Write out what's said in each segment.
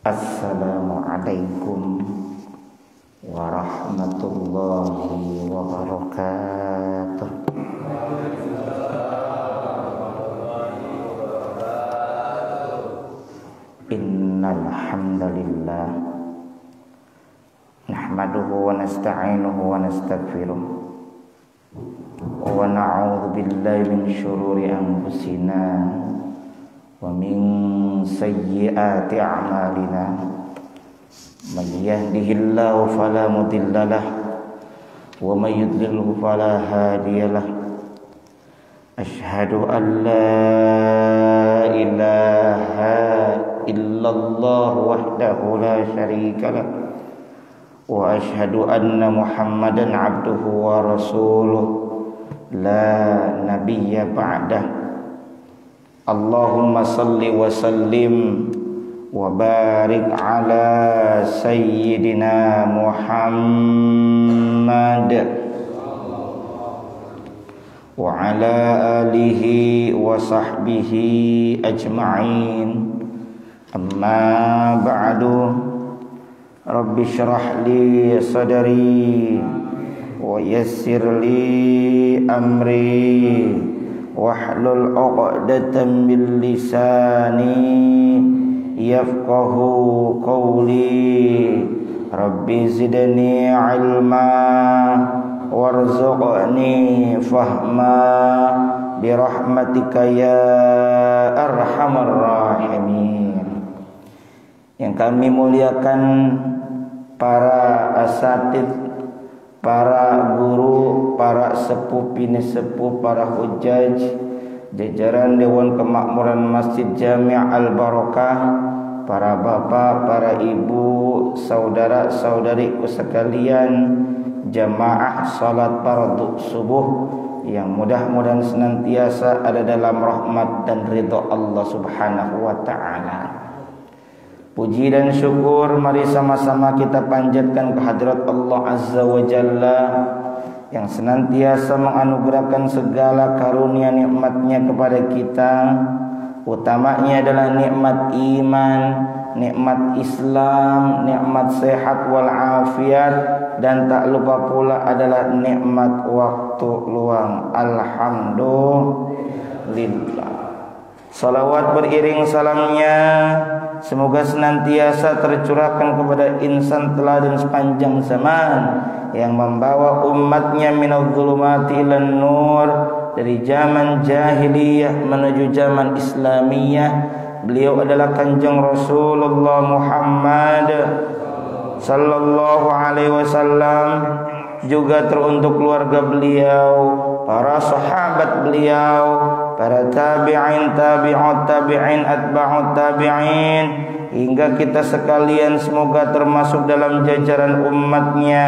Assalamualaikum warahmatullahi wabarakatuh. Innal hamdalillah nahmaduhu wa nasta'inuhu wa nastaghfiruh wa na'udzu billahi min syururi anfusina wa min sayyiati a'malina. Man yahdihillahu fala mudhillalah wa may yudlilhu fala hadiyalah. Asyhadu an la ilaha illallah wahdahu la syarikalah wa asyhadu anna Muhammadan abduhu wa rasuluh la nabiyya ba'dah. Allahumma salli wa sallim wa barik ala sayyidina Muhammad wa ala alihi wa sahbihi ajma'in. Amma ba'du. Rabbi syrah li sadri wa yassir li amri wahlul 'uqdatam min lisani yafqahu qawli. Rabbi zidni ilma warzuqni fahma birahmatika ya arhamar rahimin. Yang kami muliakan para asatid, para guru, para sepuh bini sepuh, para hujaj, jajaran Dewan Kemakmuran Masjid Jami' Al-Barakah, para bapak, para ibu, saudara-saudariku sekalian, jamaah salat fardu subuh yang mudah-mudahan senantiasa ada dalam rahmat dan ridha Allah Subhanahu wa taala. Puji dan syukur mari sama-sama kita panjatkan kehadirat Allah Azza wa Jalla yang senantiasa menganugerahkan segala karunia nikmatnya kepada kita. Utamanya adalah nikmat iman, nikmat Islam, nikmat sehat wal afiat, dan tak lupa pula adalah nikmat waktu luang. Alhamdulillah. Salawat beriring salamnya semoga senantiasa tercurahkan kepada insan teladan sepanjang zaman yang membawa umatnya minadh dhulumati ilan nur, dari zaman jahiliyah menuju zaman Islamiyah. Beliau adalah Kanjeng Rasulullah Muhammad sallallahu alaihi wasallam, juga teruntuk keluarga beliau, para sahabat beliau, para tabi'in, tabi'ut tabi'in, atba'ut tabi'in, hingga kita sekalian semoga termasuk dalam jajaran umatnya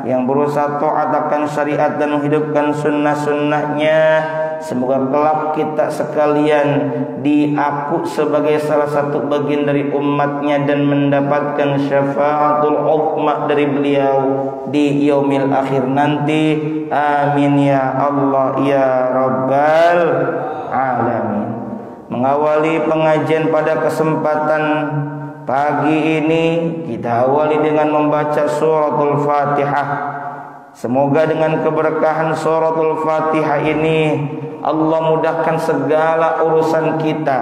yang berusaha taat akan syariat dan menghidupkan sunnah-sunnahnya. Semoga kelak kita sekalian diaku sebagai salah satu bagian dari umatnya dan mendapatkan syafaatul uzma dari beliau di yaumil akhir nanti. Amin ya Allah ya Rabbal alamin. Mengawali pengajian pada kesempatan pagi ini, kita awali dengan membaca suratul Fatihah. Semoga dengan keberkahan suratul Fatihah ini Allah mudahkan segala urusan kita.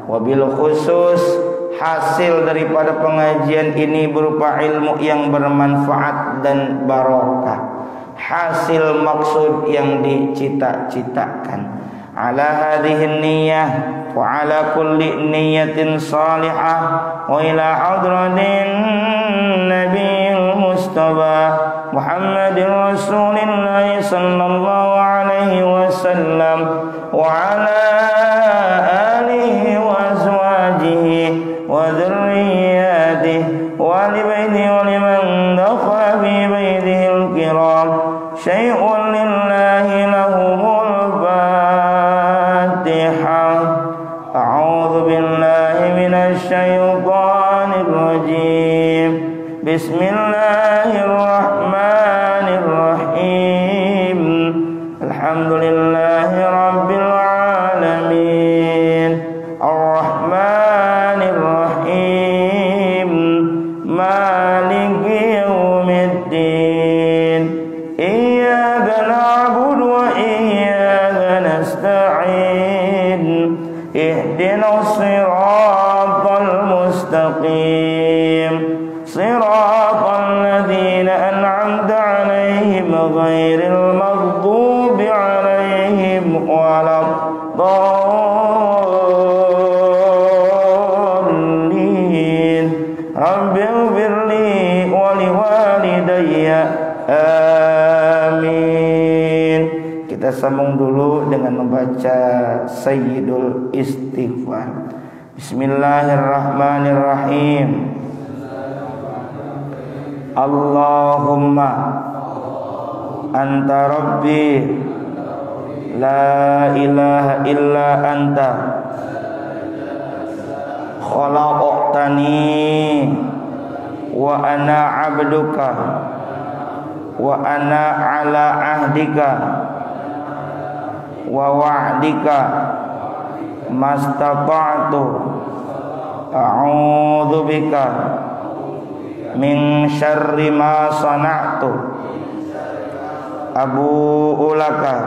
Wabil khusus hasil daripada pengajian ini berupa ilmu yang bermanfaat dan barokah, hasil maksud yang dicita-citakan. Ala hadhihi niyyah wa ala kulli niyyatin salihah wa ila hadratin nabiyil mustafa Muhammadin Rasulillah sallallahu alaihi wasallam wa ala alihi wa azwajihi wa dhurriyyatihi wa li baitihi wa liman dakhala fi baitihi al-kiram syai'un lillahi lahumul Fatihah. A'udzu billahi minasy syaithanir rajim. Bismillahirrahmanirrahim. Alhamdulillahi rabbil alamin. Ar-Rahmanir nasta'in ihdinas siratal mustaqim siratal ladzina an'amta 'alaihim ghairil maghdubi 'alaihim waladdallin rabbighfirli wa liwalidayya amin. Kita sambung dulu dengan membaca Sayyidul Istighfar. Bismillahirrahmanirrahim. Allahumma anta rabbi la ilaha illa anta khalaqtani wa ana abduka wa ana ala ahdika wa wa'dika mastata'tu a'udzu bika min syarri ma sana'tu abu'u laka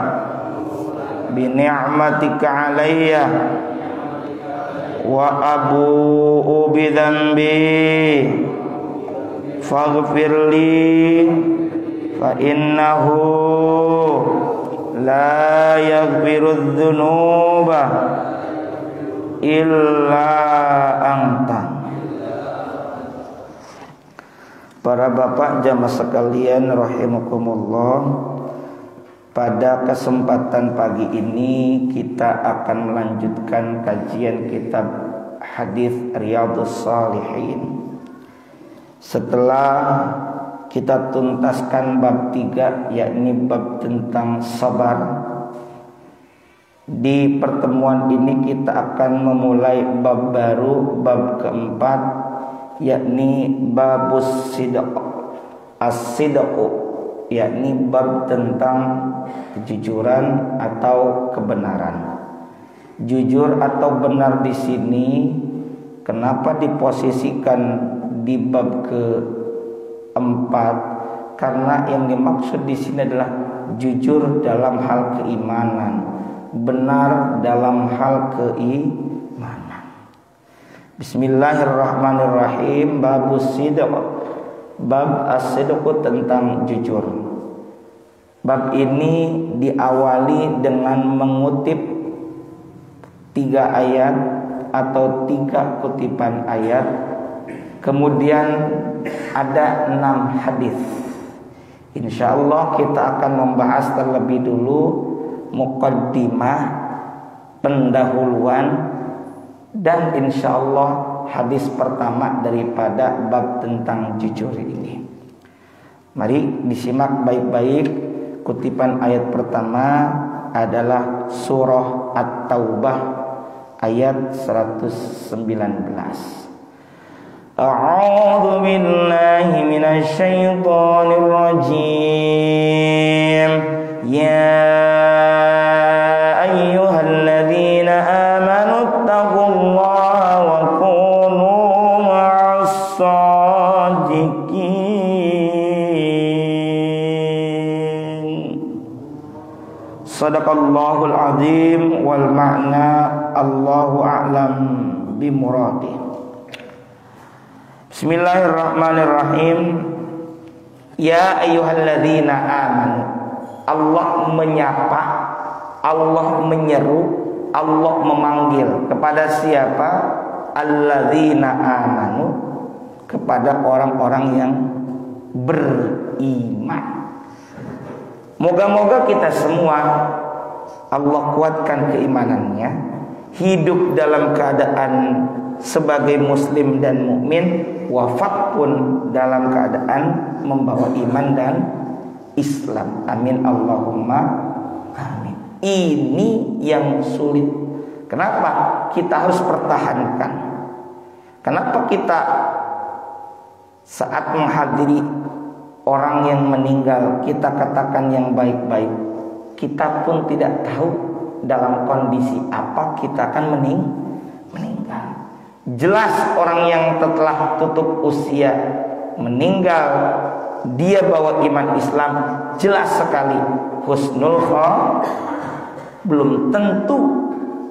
bi ni'matika 'alayya wa abu'u bi dhanbi faghfirli fa innahu la yaghfiru dzunuba illa anta. Para bapak jamaah sekalian rahimakumullah, pada kesempatan pagi ini kita akan melanjutkan kajian kitab hadis Riyadhus Shalihin. Setelah kita tuntaskan bab 3, yakni bab tentang sabar, di pertemuan ini kita akan memulai bab baru, bab keempat, yakni babus sidq, as-sidq, yakni bab tentang kejujuran atau kebenaran. Jujur atau benar di sini kenapa diposisikan di bab keempat? Karena yang dimaksud di sini adalah jujur dalam hal keimanan, benar dalam hal keimanan. Bismillahirrahmanirrahim. Babus sidq, bab as-sidq tentang jujur. Bab ini diawali dengan mengutip 3 ayat atau 3 kutipan ayat. Kemudian ada 6 hadis. Insyaallah kita akan membahas terlebih dulu muqaddimah, pendahuluan, dan insyaallah hadis pertama daripada bab tentang jujur ini. Mari disimak baik-baik. Kutipan ayat pertama adalah surah At-Taubah ayat 119. A'udzu billahi minasy syaithanir rajim. Ya ayyuhalladzina amanu taqullaha wa kunu ma'as shadiqin. Shadaqallahul azim wal ma'na Allahu a'lam bimuradih. Bismillahirrahmanirrahim. Ya ayyuhalladzina amanu. Allah menyapa, Allah menyeru, Allah memanggil kepada siapa? Alladzina amanu, kepada orang-orang yang beriman. Moga-moga kita semua Allah kuatkan keimanannya, hidup dalam keadaan sebagai muslim dan mukmin, wafat pun dalam keadaan membawa iman dan Islam. Amin Allahumma amin. Ini yang sulit. Kenapa kita harus pertahankan? Kenapa kita saat menghadiri orang yang meninggal kita katakan yang baik-baik? Kita pun tidak tahu dalam kondisi apa kita akan meninggal. Jelas orang yang telah tutup usia meninggal, dia bawa iman Islam, jelas sekali husnul belum tentu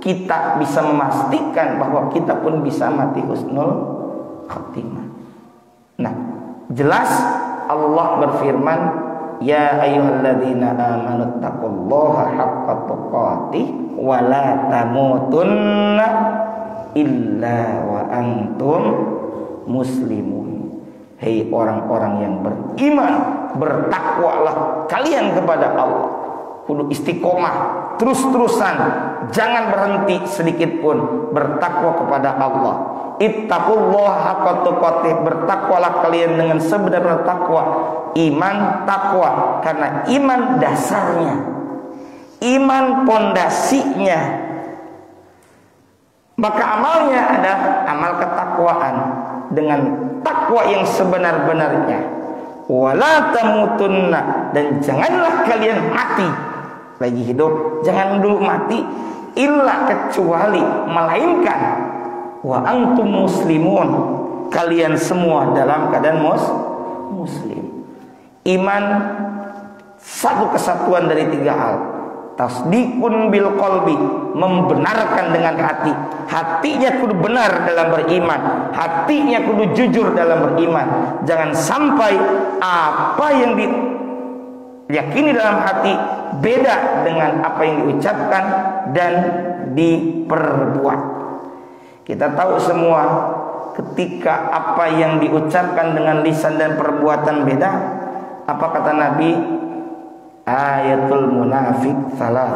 kita bisa memastikan bahwa kita pun bisa mati husnul khatimah. Nah, jelas Allah berfirman, ya ayyuhalladzina amanu taqullaha haqqa tuqatih wa la tamutunna illa wa antum muslimun. Hei orang-orang yang beriman, bertakwalah kalian kepada Allah. Kudu istiqomah, terus-terusan, jangan berhenti sedikit pun bertakwa kepada Allah. Ittaqullaha haqqa tuqatih, bertakwalah kalian dengan sebenar-benar takwa. Iman, takwa, karena iman dasarnya, iman pondasinya. Maka amalnya adalah amal ketakwaan dengan takwa yang sebenar-benarnya. Wala tamutunna, dan janganlah kalian mati lagi hidup, jangan dulu mati, illa kecuali melainkan wa antum muslimun, kalian semua dalam keadaan muslim. Iman satu kesatuan dari tiga hal. Tasdikun bil qalbi, membenarkan dengan hati. Hatinya kudu benar dalam beriman, hatinya kudu jujur dalam beriman. Jangan sampai apa yang diyakini dalam hati beda dengan apa yang diucapkan dan diperbuat. Kita tahu semua, ketika apa yang diucapkan dengan lisan dan perbuatan beda, apa kata Nabi? Ayatul munafik salah.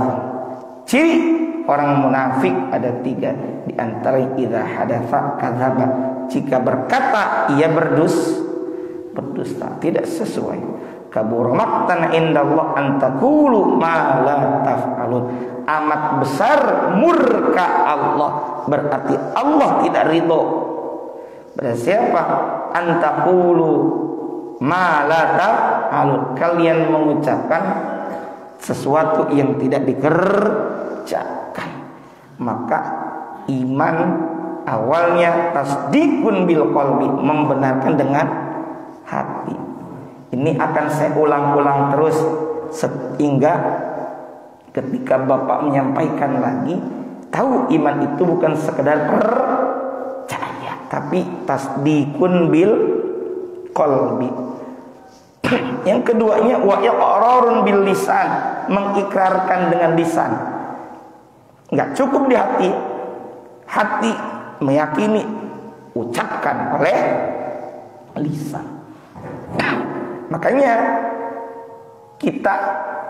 Ciri orang munafik ada tiga. Di antara idza hadatsa kadzaba, jika berkata ia berdusta, tidak sesuai. Kabur maqtan indallah an taqulu ma la taf'alun. Amat besar murka Allah, berarti Allah tidak ridho. Berarti siapa? An taqulu ma la taf'alun, kalian mengucapkan sesuatu yang tidak dikerjakan. Maka iman awalnya tasdikun bil qalbi, membenarkan dengan hati. Ini akan saya ulang-ulang terus sehingga ketika Bapak menyampaikan lagi, tahu iman itu bukan sekedar percaya, tapi tasdikun bil qalbi. Yang keduanya wa iqrarun bil lisan, mengikrarkan dengan lisan. Enggak cukup di hati. Hati meyakini, ucapkan oleh lisan. Makanya kita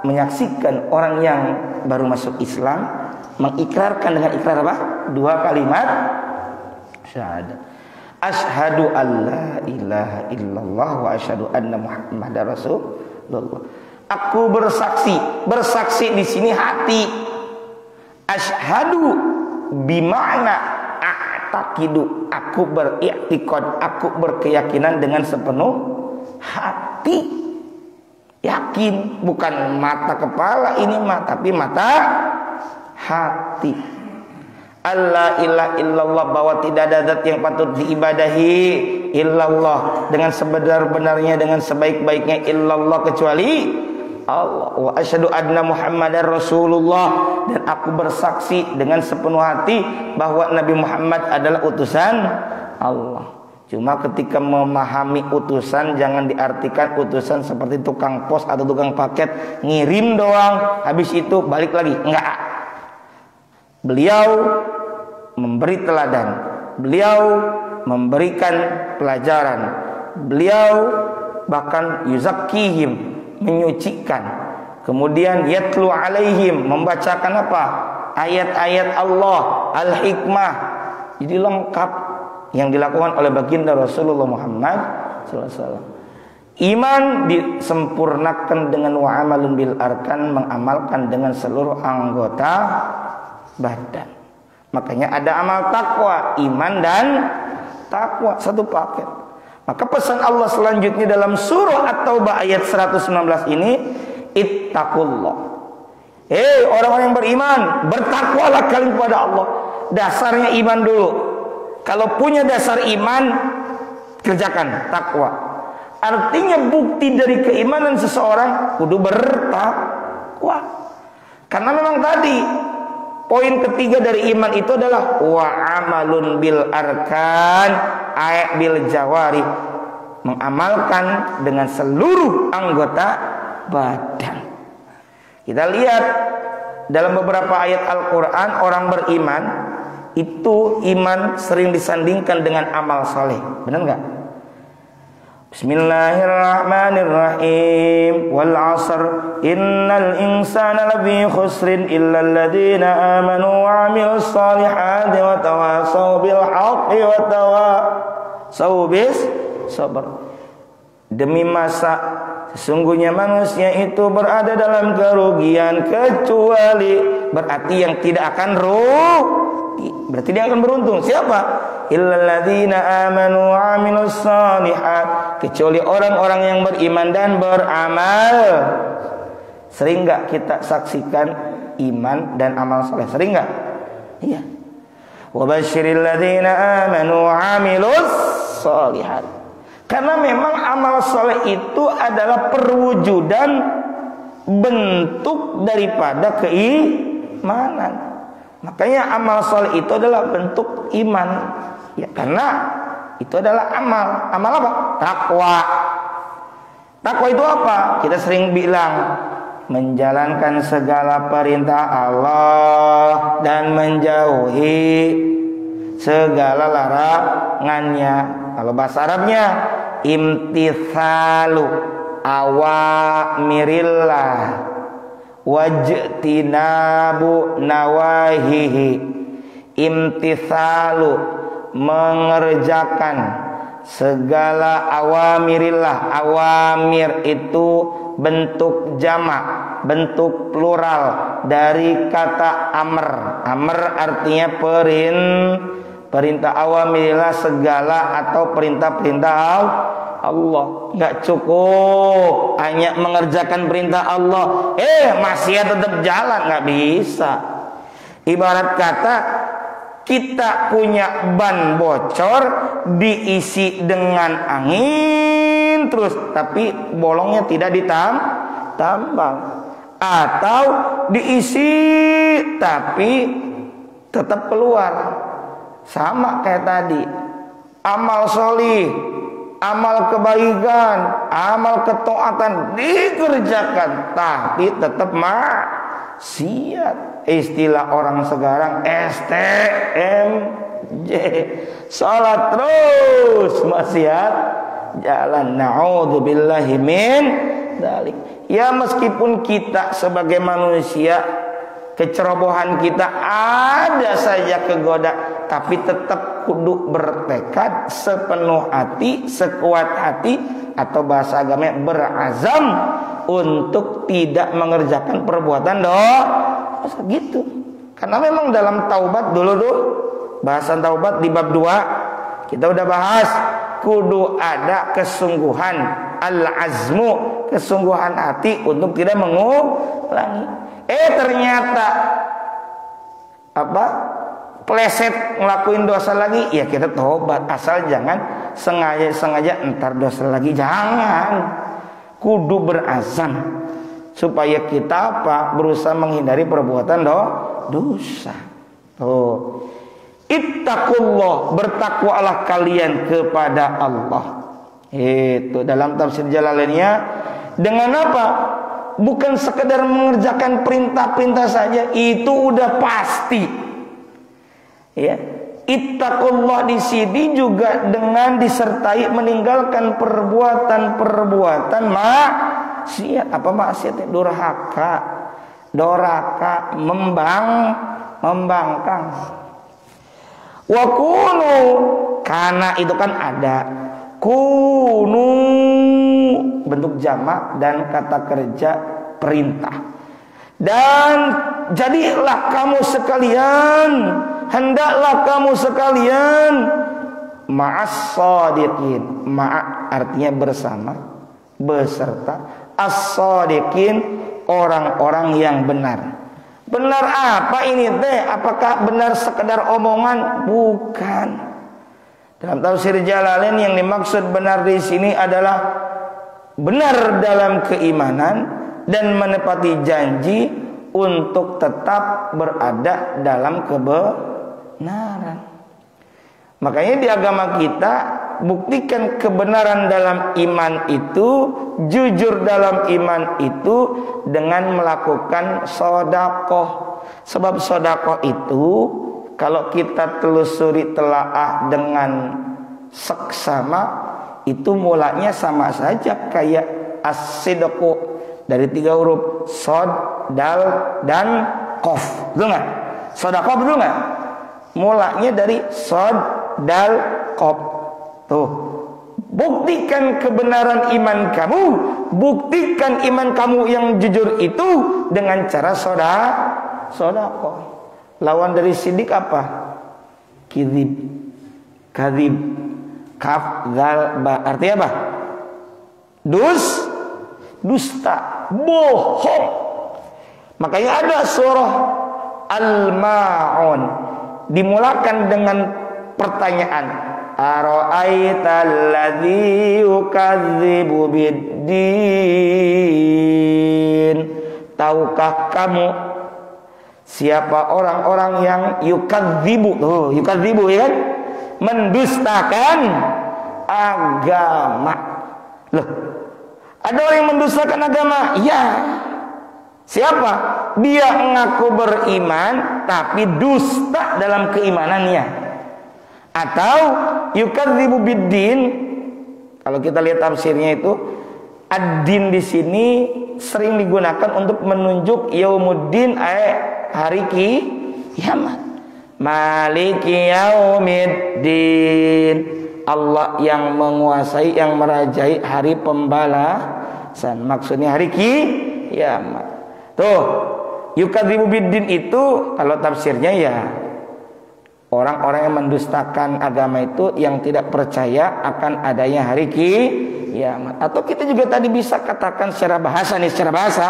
menyaksikan orang yang baru masuk Islam mengikrarkan dengan ikrar apa? Dua kalimat syahadat. Asyhadu alla ilaha illallah wa asyhadu anna muhammadar rasulullah. Aku bersaksi di sini hati. Asyhadu bima'na a'taqidu, aku beriktikad, aku berkeyakinan dengan sepenuh hati. Yakin, bukan mata kepala ini tapi mata hati. Allah ilaha illallah, bahwa tidak ada zat yang patut diibadahi illallah, dengan sebenar-benarnya, dengan sebaik-baiknya, illallah, kecuali Allah. Wa asyhadu anna muhammadar rasulullah, dan aku bersaksi dengan sepenuh hati bahwa Nabi Muhammad adalah utusan Allah. Cuma ketika memahami utusan, jangan diartikan utusan seperti tukang pos atau tukang paket, ngirim doang, habis itu balik lagi. Enggak. Beliau memberi teladan, beliau memberikan pelajaran, beliau bahkan yuzakkihim, menyucikan, kemudian yatlu alaihim, membacakan apa? Ayat-ayat Allah, al-hikmah. Jadi lengkap yang dilakukan oleh baginda Rasulullah Muhammad SAW. Iman disempurnakan dengan wa'amalun bil arkan, mengamalkan dengan seluruh anggota badan. Makanya ada amal takwa, iman dan takwa, satu paket. Maka pesan Allah selanjutnya dalam surah At-Taubah ayat 119 ini, ittaqullah. Hei orang-orang yang beriman, bertakwalah kalian kepada Allah. Dasarnya iman dulu. Kalau punya dasar iman, kerjakan takwa. Artinya bukti dari keimanan seseorang kudu bertakwa. Karena memang tadi poin ketiga dari iman itu adalah wa amalun bil arkan ay bil jawari, mengamalkan dengan seluruh anggota badan. Kita lihat dalam beberapa ayat Al-Quran, orang beriman itu iman sering disandingkan dengan amal soleh. Benar nggak? Bismillahirrahmanirrahim. Wal 'asr innal insana lafi khusrin illa alladziina amanu wa 'amilus solihati wa tawassaw bil haqqi wa tawassaw bis sabr. Demi masa sesungguhnya manusia itu berada dalam kerugian kecuali, berarti yang tidak akan rugi, berarti dia akan beruntung. Siapa? Illalladzina amanu wa 'amilus shalihat, kecuali orang-orang yang beriman dan beramal. Sering enggak kita saksikan iman dan amal saleh? Sering enggak? Iya. Wa basyiril ladzina amanu wa 'amilus shalihat. Karena memang amal soleh itu adalah perwujudan bentuk daripada keimanan. Makanya amal soleh itu adalah bentuk iman. Ya, karena itu adalah amal. Amal apa? Takwa. Takwa itu apa? Kita sering bilang menjalankan segala perintah Allah dan menjauhi segala larangannya. Kalau bahasa Arabnya imtithalu awamirillah wajtinabu nawahihi. Imtithalu mengerjakan segala awamirillah. Awamir itu bentuk jamak, bentuk plural dari kata amr. Amr artinya perintah. Awamirillah segala atau perintah-perintah Allah. Nggak cukup hanya mengerjakan perintah Allah, maksiat tetap jalan, nggak bisa. Ibarat kata kita punya ban bocor diisi dengan angin terus, tapi bolongnya tidak ditambang, atau diisi tapi tetap keluar. Sama kayak tadi, amal solih, amal kebaikan, amal ketaatan dikerjakan, tapi tetap maksiat. Istilah orang sekarang STMJ, salat terus maksiat jalan. Na'udzubillahi min dzalik. Ya, meskipun kita sebagai manusia kecerobohan kita ada saja kegoda, tapi tetap kudu bertekad sepenuh hati, sekuat hati, atau bahasa agamanya berazam untuk tidak mengerjakan perbuatan dosa gitu. Karena memang dalam taubat dulu bahasan taubat di bab 2 kita udah bahas, kudu ada kesungguhan, al-azmu, kesungguhan hati untuk tidak mengulangi. Ternyata pleset ngelakuin dosa lagi, ya kita tobat, asal jangan sengaja entar dosa lagi, jangan. Kudu berazam supaya kita berusaha menghindari perbuatan dosa. Ittaqullah, bertakwalah kalian kepada Allah. Itu dalam tafsir Jalalainnya dengan apa? Bukan sekedar mengerjakan perintah-perintah saja, itu udah pasti. Ya, ittaqullah di sini juga dengan disertai meninggalkan perbuatan-perbuatan maksiat. Apa maksiatnya? Doraka, membangkang. Wa kunu, karena itu kan ada kunu bentuk jamak dan kata kerja perintah. Dan jadilah kamu sekalian, hendaklah kamu sekalian ma'as-shadiqin. Ma' artinya bersama, beserta, as-shadiqin, orang-orang yang benar. Benar apa ini teh? Apakah benar sekedar omongan? Bukan. Dalam tafsir Jalalain yang dimaksud benar di sini adalah benar dalam keimanan dan menepati janji, untuk tetap berada dalam kebenaran. Makanya di agama kita, buktikan kebenaran dalam iman itu, jujur dalam iman itu dengan melakukan sedekah. Sebab sedekah itu kalau kita telusuri telaah dengan seksama, itu mulanya sama saja kayak as-sidqu, dari 3 huruf, sod, dal, dan qaf. Betul nggak? Sedekah betul nggak? Mulanya dari sod, dal, qaf. Tuh, buktikan kebenaran iman kamu, buktikan iman kamu yang jujur itu dengan cara sedekah. Lawan dari sidik apa? Kizib, kadzib, kaf, zal, ba. Artinya apa? Dusta, bohong. Makanya ada surah Al-Ma'un dimulakan dengan pertanyaan, ara'aital ladzi yukadzibu biddin. Tahukah kamu siapa orang-orang yang yukadzibu? Tuh, yukadzibu ya kan? Mendustakan agama. Loh, ada orang yang mendustakan agama? Ya. Siapa? Dia mengaku beriman tapi dusta dalam keimanannya. Atau yukadzibu biddin. Kalau kita lihat tafsirnya itu, ad-din di sini sering digunakan untuk menunjuk yaumuddin, hari kiamat. Maliki yaumiddin, Allah yang menguasai, yang merajai hari pembalasan. Maksudnya hari kiamat. Tuh, yukadzibu biddin itu kalau tafsirnya ya orang-orang yang mendustakan agama itu, yang tidak percaya akan adanya hari kiamat. Atau kita juga tadi bisa katakan secara bahasa nih, secara bahasa,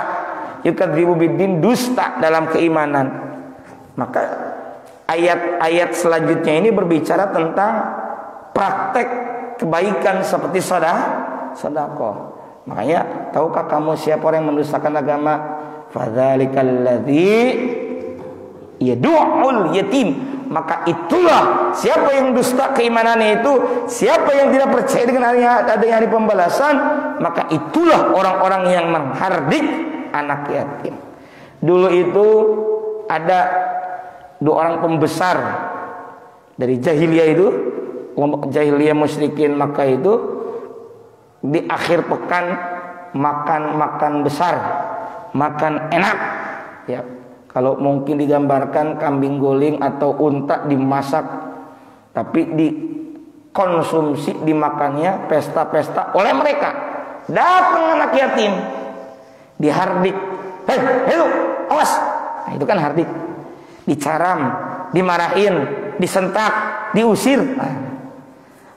yukadzibu biddin, dusta dalam keimanan. Maka ayat-ayat selanjutnya ini berbicara tentang praktek kebaikan seperti sedekah. Makanya, tahukah kamu siapa orang yang mendustakan agama? Fadzalikal ladzi yad'ul yatim. Maka itulah siapa yang dusta keimanannya itu, siapa yang tidak percaya dengan adanya hari pembalasan, maka itulah orang-orang yang menghardik anak yatim. Dulu itu ada 2 orang pembesar dari jahiliyah itu, kelompok jahiliyah musyrikin Makkah itu, di akhir pekan makan besar, makan enak ya. Kalau mungkin digambarkan kambing guling atau unta dimasak, tapi dikonsumsi, dimakannya pesta-pesta oleh mereka. Datang anak yatim, dihardik, hei, awas. Nah, itu kan hardik. Dicaram, dimarahin, disentak, diusir.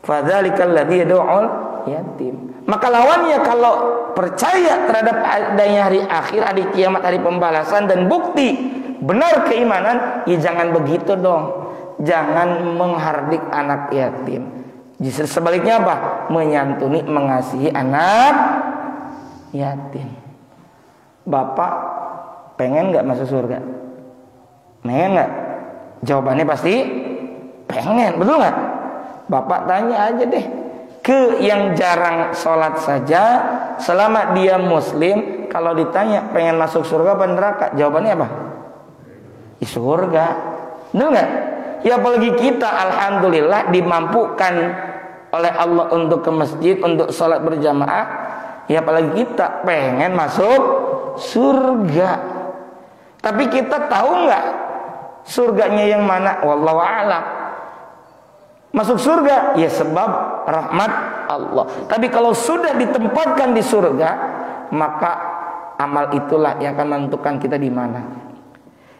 Fadzalikal ladzi yad'ul yatim. Maka lawannya, kalau percaya terhadap adanya hari akhir, hari kiamat, hari pembalasan, dan bukti benar keimanan, ya jangan begitu dong. Jangan menghardik anak yatim. Justru sebaliknya apa? Menyantuni, mengasihi anak yatim. Bapak pengen gak masuk surga? Pengen gak? Jawabannya pasti pengen, betul gak? Bapak tanya aja deh ke yang jarang sholat saja, selama dia muslim, kalau ditanya pengen masuk surga apa neraka, jawabannya apa? Di surga. Betul nggak? Ya apalagi kita alhamdulillah dimampukan oleh Allah untuk ke masjid, untuk sholat berjamaah. Ya apalagi kita pengen masuk surga. Tapi kita tahu nggak surganya yang mana? Wallahu a'lam. Masuk surga ya sebab rahmat Allah. Tapi kalau sudah ditempatkan di surga, maka amal itulah yang akan menentukan kita di mana.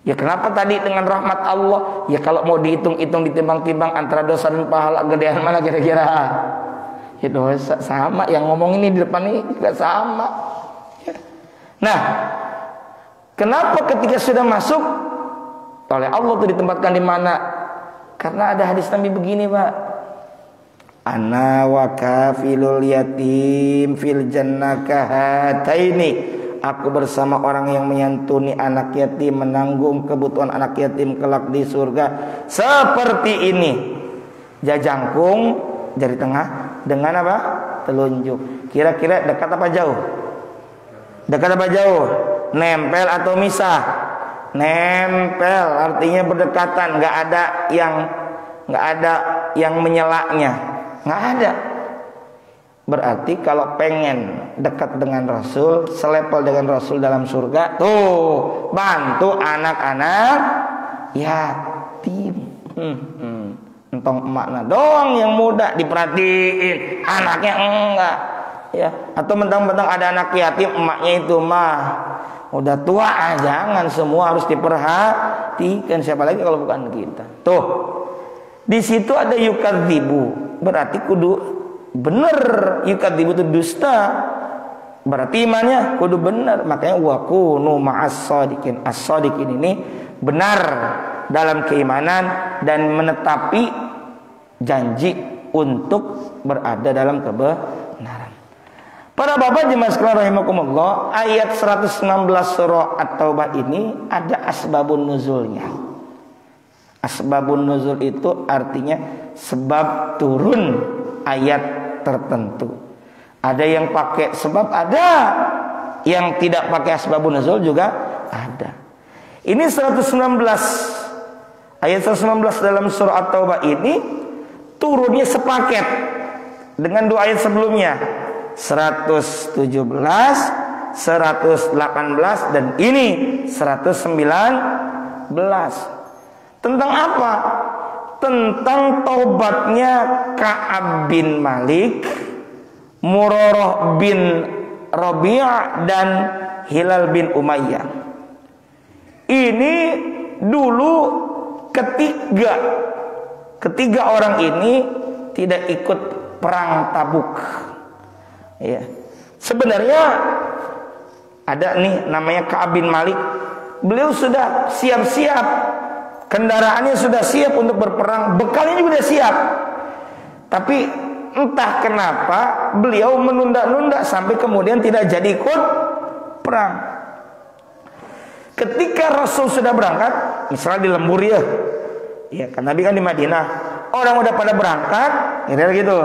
Ya kenapa tadi dengan rahmat Allah? Ya kalau mau dihitung-hitung, ditimbang-timbang antara dosa dan pahala, gedean mana kira-kira? Ya dosa sama, yang ngomong ini di depan ini enggak sama. Nah, kenapa ketika sudah masuk oleh Allah itu ditempatkan di mana? Karena ada hadis Nabi begini, Pak. Ana wa kafilul yatim fil jannah kahataini aku bersama orang yang menyantuni anak yatim, menanggung kebutuhan anak yatim kelak di surga. Seperti ini. Jajangkung jari tengah dengan apa? Telunjuk. Kira-kira dekat apa jauh? Dekat apa jauh? Nempel atau misah? Nempel, artinya berdekatan, nggak ada yang menyelaknya, nggak ada. Berarti kalau pengen dekat dengan Rasul, selepel dengan Rasul dalam surga, tuh bantu anak-anak yatim. Entong emaknya doang yang muda diperhatiin, anaknya enggak. Ya, atau mentang-mentang ada anak yatim, emaknya itu mah udah tua, jangan, semua harus diperhatikan. Siapa lagi kalau bukan kita? Tuh, di situ ada yukadzibu, berarti kudu bener. Yukadzibu itu dusta, berarti imannya kudu bener. Makanya wa kunu ma'as-shadiqin. As-shadiqin ini benar dalam keimanan dan menetapi janji untuk berada dalam kebenaran. Para bapak jemaah sekalian rahimakumullah, ayat 116 surah At-Taubah ini ada asbabun nuzulnya. Asbabun nuzul itu artinya sebab turun ayat tertentu. Ada yang pakai sebab, ada yang tidak pakai asbabun nuzul juga ada. Ini 119, ayat 119 dalam surah At-Taubah ini turunnya sepaket dengan dua ayat sebelumnya, 117, 118 dan ini 119. Tentang apa? Tentang taubatnya Ka'ab bin Malik, Murarah bin Rabi' dan Hilal bin Umayyah. Ini dulu ketiga orang ini tidak ikut perang Tabuk. Ya. Sebenarnya ada nih namanya Ka'ab bin Malik. Beliau sudah siap-siap, kendaraannya sudah siap untuk berperang, bekalnya juga sudah siap. Tapi entah kenapa beliau menunda-nunda sampai kemudian tidak jadi ikut perang. Ketika Rasul sudah berangkat, misalnya di lembur ya kan Nabi kan di Madinah, orang udah pada berangkat, kira-kira gitu.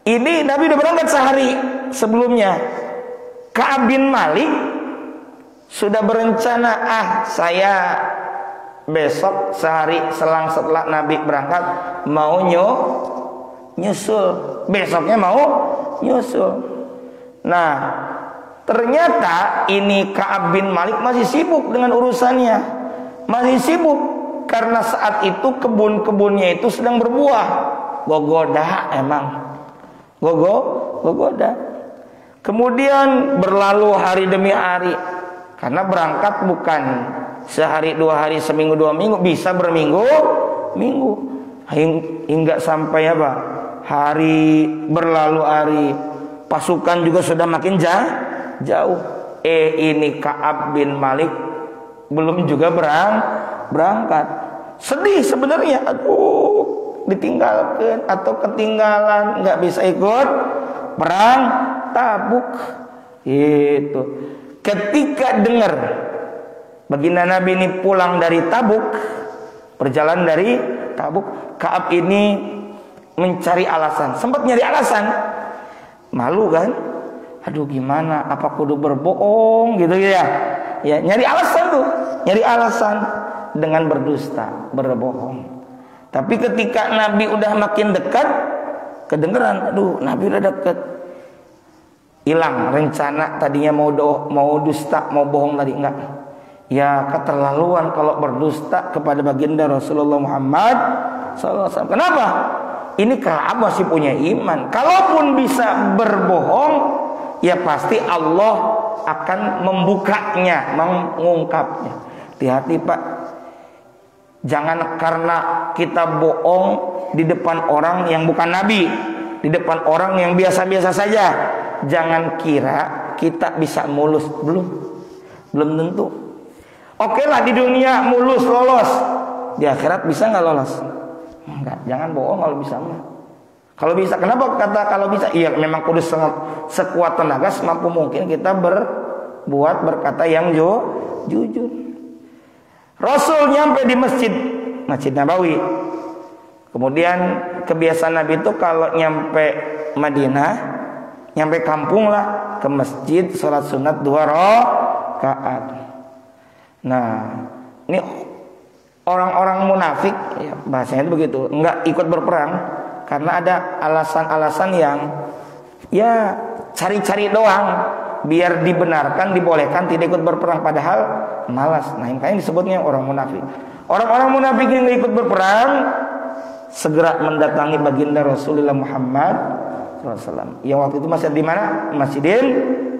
Ini Nabi udah berangkat sehari sebelumnya. Ka'ab bin Malik sudah berencana, saya besok sehari selang setelah Nabi berangkat mau nyusul. Besoknya mau nyusul. Nah, ternyata ini Ka'ab bin Malik masih sibuk dengan urusannya. Masih sibuk karena saat itu kebun-kebunnya itu sedang berbuah. Gogoda emang. Gogoda. Kemudian berlalu hari demi hari. Karena berangkat bukan sehari, 2 hari, seminggu, 2 minggu, bisa berminggu-minggu. Hingga sampai apa? Hari berlalu hari, pasukan juga sudah makin jauh. Ini Ka'ab bin Malik belum juga berangkat. Sedih sebenarnya. Aduh, ditinggalkan atau ketinggalan, nggak bisa ikut perang Tabuk. Itu. Ketika dengar baginda Nabi ini pulang dari Tabuk, perjalanan dari Tabuk, Ka'ab ini mencari alasan. Sempat nyari alasan, malu kan? Aduh gimana? Apa kudu berbohong gitu ya? Ya nyari alasan tuh, nyari alasan dengan berdusta, berbohong. Tapi ketika Nabi udah makin dekat, kedengeran, aduh Nabi udah dekat, hilang rencana tadinya mau dusta, mau bohong tadi enggak. Ya keterlaluan kalau berdusta kepada baginda Rasulullah Muhammad SAW. Kenapa? Ini Ka'ab masih punya iman. Kalaupun bisa berbohong, ya pasti Allah akan membukanya, mengungkapnya. Hati-hati Pak. Jangan karena kita bohong di depan orang yang bukan Nabi, di depan orang yang biasa-biasa saja. Jangan kira kita bisa mulus. Belum tentu. Oke lah di dunia mulus, lolos. Di akhirat bisa nggak lolos? Enggak. Jangan bohong kalau bisa mah. Kalau bisa, kenapa kata kalau bisa? Iya memang kudu sekuat tenaga semampu mungkin kita buat berkata yang jujur. Rasul nyampe di Masjid Nabawi. Kemudian kebiasaan Nabi itu kalau nyampe Madinah, nyampe kampung lah, ke masjid sholat sunat 2 rakaat. Nah, ini orang-orang munafik, ya, bahasanya itu begitu, enggak ikut berperang karena ada alasan-alasan yang ya cari-cari doang biar dibenarkan, dibolehkan tidak ikut berperang, padahal malas. Nah, makanya disebutnya orang munafik. Orang-orang munafik yang enggak ikut berperang segera mendatangi baginda Rasulullah Muhammad SAW. Yang waktu itu masih di mana? Masjidil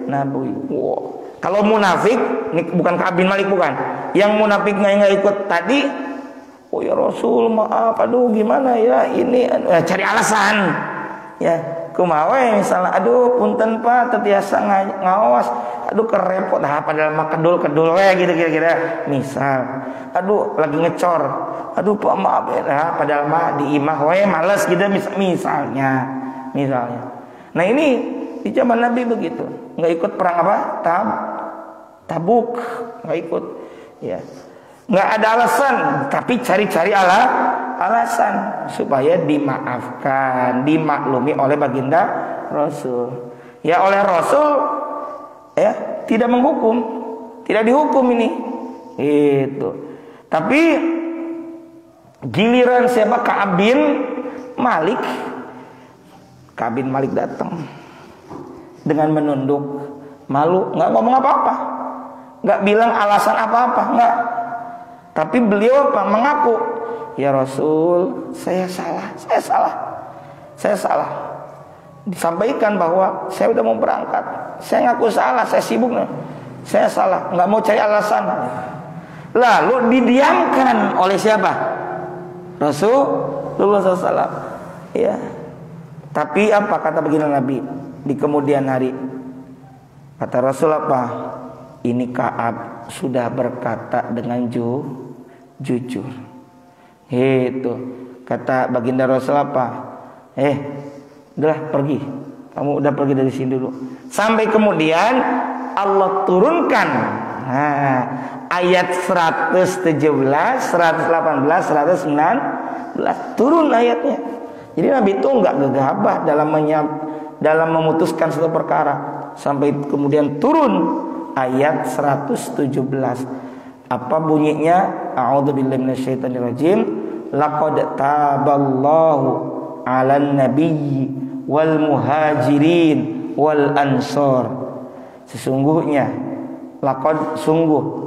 Nabawi. Wow. Kalau munafik, ini bukan Ka'ab bin Malik, bukan. Yang munafiknya nggak ikut tadi, oh ya Rasul, maaf, aduh gimana ya ini, cari alasan. Ya, kumawe misalnya, aduh punten Pak, tetiasa ngawas, aduh kerepot, padahal mah kedul gitu kira-kira. Misal, aduh lagi ngecor, aduh Pak maaf ya, padahal mah di imah males gitu misalnya. Nah ini di zaman Nabi begitu, nggak ikut perang apa? Tabuk, nggak ikut, ya, nggak ada alasan, tapi cari-cari alasan supaya dimaafkan, dimaklumi oleh baginda Rasul. Ya, oleh Rasul, ya, tidak menghukum, tidak dihukum ini, itu. Tapi giliran siapa? Ka'ab bin Malik. Ka'ab bin Malik datang dengan menunduk, malu, nggak ngomong apa-apa, nggak bilang alasan apa-apa, nggak. Tapi beliau apa? Mengaku, ya Rasul, saya salah. Disampaikan bahwa saya udah mau berangkat, saya ngaku salah, saya sibuk, saya salah, nggak mau cari alasan. Lalu didiamkan oleh siapa? Rasulullah SAW. Ya. Tapi apa kata baginda Nabi di kemudian hari? Kata Rasul apa? Ini Ka'ab sudah berkata dengan jujur. Itu kata baginda Rasul apa? Udah pergi. Kamu udah pergi dari sini dulu. Sampai kemudian Allah turunkan ayat 117, 118, 119 turun ayatnya. Jadi Nabi itu enggak gegabah dalam memutuskan suatu perkara sampai kemudian turun ayat 117. Apa bunyinya? A'udzubillahi minasyaitonirrajim. Laqad taballahu 'alan nabiyyi wal muhajirin wal ansor. Sesungguhnya sungguh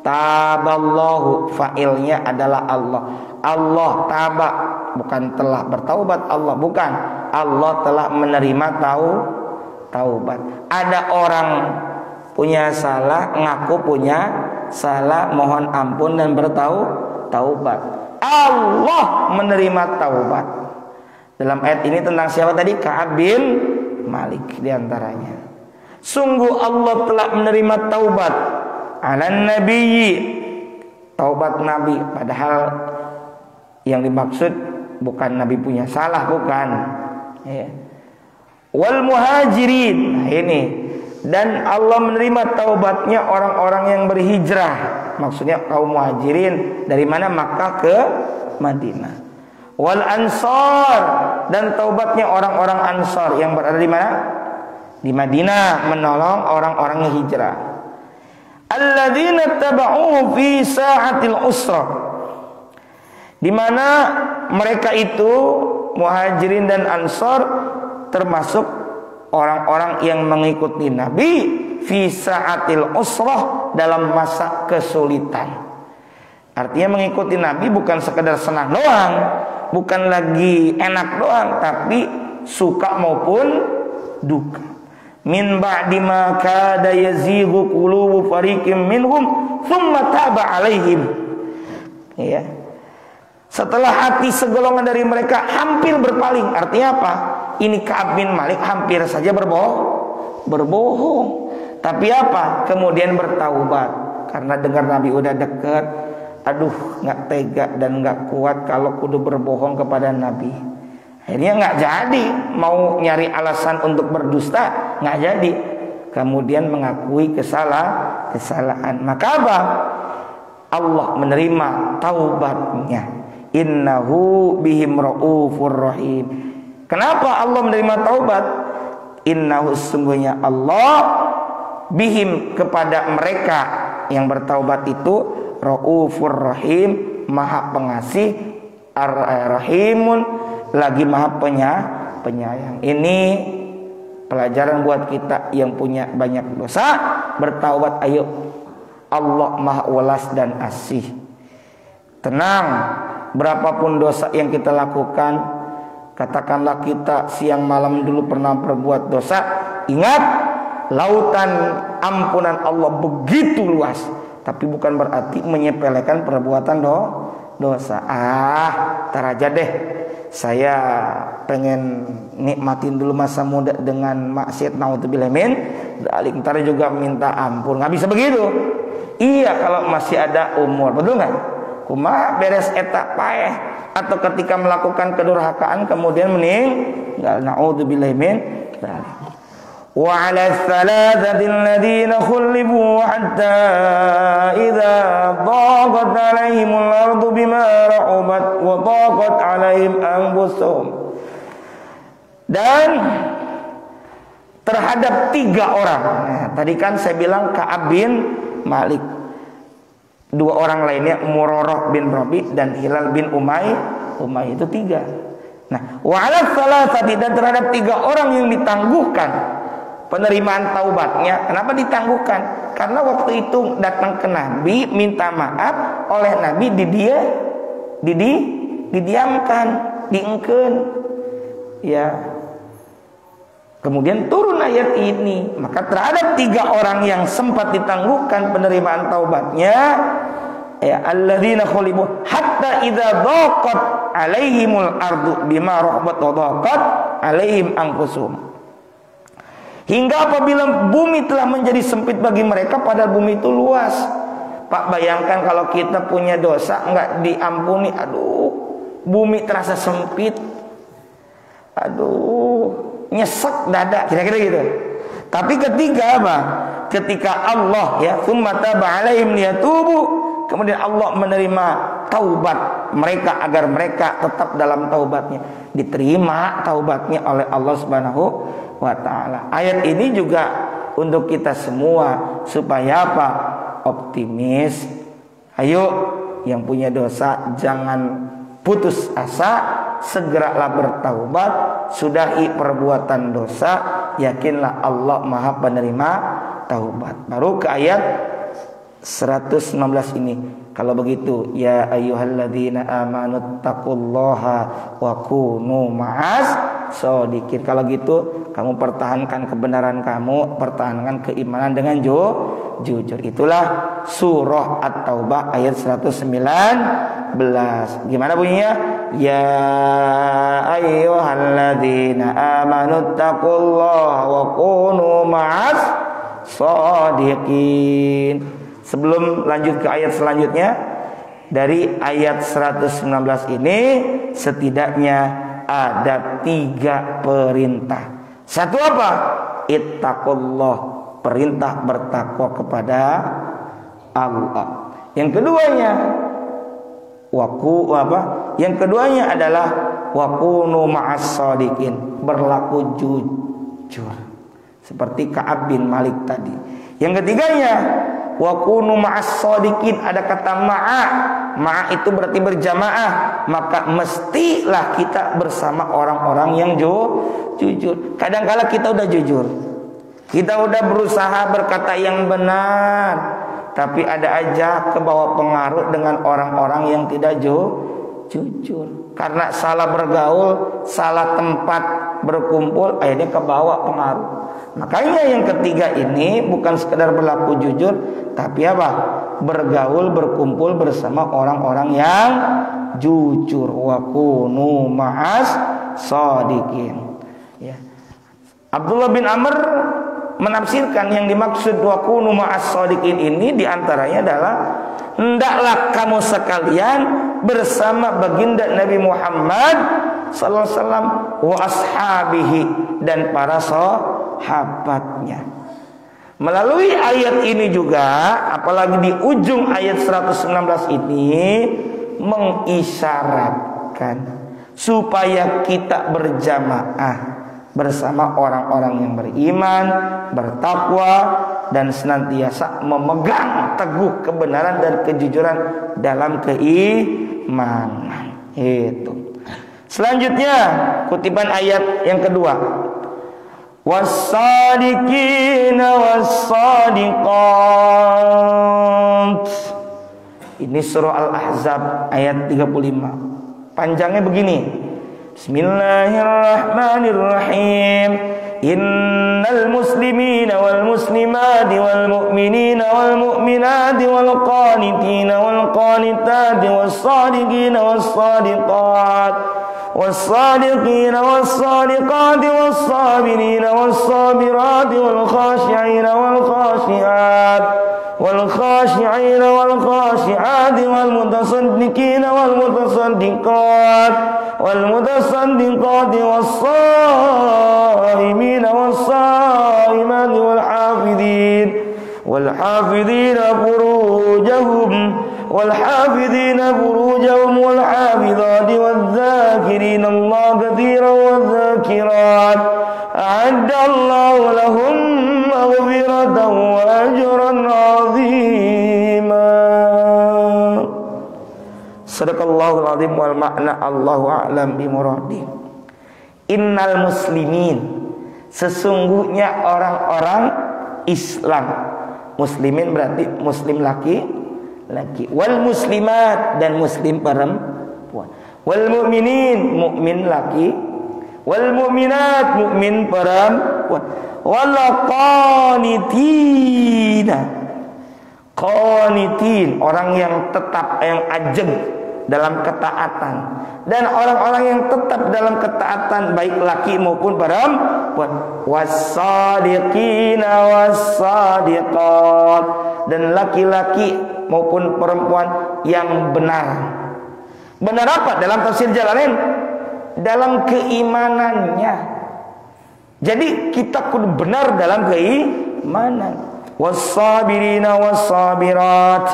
taballahu fa'ilnya adalah Allah taba, bukan telah bertaubat, bukan Allah telah menerima taubat. Ada orang punya salah, ngaku punya salah, mohon ampun dan bertaubat. Allah menerima taubat. Dalam ayat ini tentang siapa tadi? Ka'ab bin Malik diantaranya. Sungguh Allah telah menerima taubat alan nabiyyi, taubat Nabi, padahal yang dimaksud bukan Nabi punya salah, bukan, ya. Wal muhajirin, nah ini, dan Allah menerima taubatnya orang-orang yang berhijrah, maksudnya kaum muhajirin dari mana? Makkah ke Madinah. Wal ansar, dan taubatnya orang-orang ansar yang berada di mana? Di Madinah, menolong orang-orang yang hijrah. Alladzina taba'uhu fi sa'atil usrah, di mana mereka itu muhajirin dan ansar termasuk orang-orang yang mengikuti Nabi fi sa'atil usrah, dalam masa kesulitan. Artinya mengikuti Nabi bukan sekedar senang doang, bukan lagi enak doang, tapi suka maupun duka. Min ba'di ma kada yazighu qulubu fariqim minhum thumma taba 'alaihim. Ya. Setelah hati segolongan dari mereka hampir berpaling. Artinya apa? Ini Ka'ab bin Malik hampir saja berbohong. Tapi apa? Kemudian bertaubat karena dengar Nabi udah dekat. Aduh, nggak tega dan nggak kuat kalau kudu berbohong kepada Nabi. Akhirnya nggak jadi, mau nyari alasan untuk berdusta nggak jadi, kemudian mengakui kesalahan. Maka apa? Allah menerima taubatnya. Innahu bihim raufur rahim. Kenapa Allah menerima taubat? Innahu, sesungguhnya Allah bihim, kepada mereka yang bertaubat itu, raufur rahim, maha pengasih, ar-rahimun, lagi maha penyayang. Ini pelajaran buat kita yang punya banyak dosa, bertaubat ayo. Allah maha welas dan asih. Tenang, berapapun dosa yang kita lakukan, katakanlah kita siang malam dulu pernah berbuat dosa, ingat, lautan ampunan Allah begitu luas. Tapi bukan berarti menyepelekan perbuatan dosa. Tar aja deh, saya pengen nikmatin dulu masa muda dengan maksiat, naudzubillah min dzalik, ntar juga minta ampun. Nggak bisa begitu. Iya, kalau masih ada umur, betul nggak? Kumaha beres eta paeh, atau ketika melakukan kedurhakaan kemudian meninggal, naudzubillah min dzalik. Wa 'ala ats-tsalatsati alladziina khulifu hatta idza dhaqat 'alaihimul ardu bima rahubat wa dhaqat 'alaihim anfusuhum. Dan terhadap 3 orang. Nah, tadi kan saya bilang Ka'ab bin Malik. 2 orang lainnya Murarah bin Rabi dan Hilal bin Umayyah, itu 3. Nah, wa 'ala ats-tsalatsati, dan terhadap 3 orang yang ditangguhkan penerimaan taubatnya. Kenapa ditangguhkan? Karena waktu itu datang ke Nabi minta maaf, oleh Nabi didiamkan, diengkeun. Ya. Kemudian turun ayat ini. Maka terhadap 3 orang yang sempat ditangguhkan penerimaan taubatnya, ya, alladzina khulibu hatta idza dhaqat alaihimul ardu bima rahabat wa dhaqat alaihim anfusuhum. Hingga apabila bumi telah menjadi sempit bagi mereka, padahal bumi itu luas. Pak, bayangkan kalau kita punya dosa nggak diampuni, aduh, bumi terasa sempit, aduh, nyesek dada, kira-kira gitu. Tapi ketika apa? Ketika Allah, ya, tsumma taba alaihim liyatubu, kemudian Allah menerima taubat mereka agar mereka tetap dalam taubatnya, diterima taubatnya oleh Allah Subhanahu wa ta'ala. Ayat ini juga untuk kita semua supaya apa? Optimis. Ayo yang punya dosa jangan putus asa, segeralah bertaubat, sudahi perbuatan dosa, yakinlah Allah Maha penerima taubat. Baru ke ayat 119 ini. Kalau begitu, ya ayyuhalladzina amanu taqullaha wa kunu ma'as shodiqin. Kalau gitu, kamu pertahankan kebenaran kamu, pertahankan keimanan dengan jujur. Itulah surah At-Taubah ayat 119. Gimana bunyinya? Ya ayyuhalladzina amanu taqullaha wa kunu ma'as shodiqin. Sebelum lanjut ke ayat selanjutnya, dari ayat 119 ini setidaknya ada 3 perintah. Satu apa? Ittaqullah, perintah bertakwa kepada Allah. Yang keduanya Yang keduanya adalah wakunu ma'as shodiqin, berlaku jujur seperti Ka'ab bin Malik tadi. Yang ketiganya wakunu ma'as shodiqin, ada kata ma'a itu berarti berjamaah, maka mestilah kita bersama orang-orang yang jujur. Kadang-kala kita udah jujur, kita udah berusaha berkata yang benar, tapi ada aja kebawa pengaruh dengan orang-orang yang tidak jujur. Karena salah bergaul, salah tempat berkumpul, akhirnya kebawa pengaruh. Makanya yang ketiga ini bukan sekedar berlaku jujur, tapi apa? Bergaul, berkumpul bersama orang-orang yang jujur. Wa kunu ma'as shodiqin. Ya. Abdullah bin Amr menafsirkan yang dimaksud wa kunu ma'as shodiqin ini diantaranya adalah hendaklah kamu sekalian bersama baginda Nabi Muhammad sallallahu alaihi wasallam wa ashabihi, dan para sahabatnya. Melalui ayat ini juga, apalagi di ujung ayat 119 ini, mengisyaratkan supaya kita berjamaah bersama orang-orang yang beriman, bertakwa, dan senantiasa memegang teguh kebenaran dan kejujuran dalam keimanan. Itu. Selanjutnya, kutipan ayat yang kedua. Was-sadiqina was-sadiqat. Ini surah Al-Ahzab ayat 35. Panjangnya begini. Bismillahirrahmanirrahim. Innal muslimina wal muslimati wal mu'minina wal mu'minati wal qanitina wal qanitati was sadiqina was sadiqat والصادقين والصادقات والصابرين والصابرات والخاشعين والخاشعات والخاشعين والخاشعات والمتصدقين والمتصدقات والمتصدقات والصائمين والصائمات والحافظين فروجهم والحافظين فروجهم والحافظات والذاكرين الله كثيرا والذاكرات أعد الله لهم مغفرة وأجرا عظيما. Sadaqallahul azim wal ma'na Allahu a'lam bimuradi. Innal muslimin, sesungguhnya orang-orang Islam. Muslimin berarti muslim laki, wal muslimat, dan muslim perempuan, wal mu'minin, mukmin laki, wal mu'minat, mukmin perempuan, wal qanitina, qanitin, orang yang tetap, yang ajeng dalam ketaatan, dan orang-orang yang tetap dalam ketaatan baik laki maupun perempuan, was-sadiqina was-sadiqat, dan laki-laki maupun perempuan yang benar. Benar apa? Dalam tafsir Jalalain, dalam keimanannya. Jadi kita kudu benar dalam keimanan. Was-sabirina was-sabirat,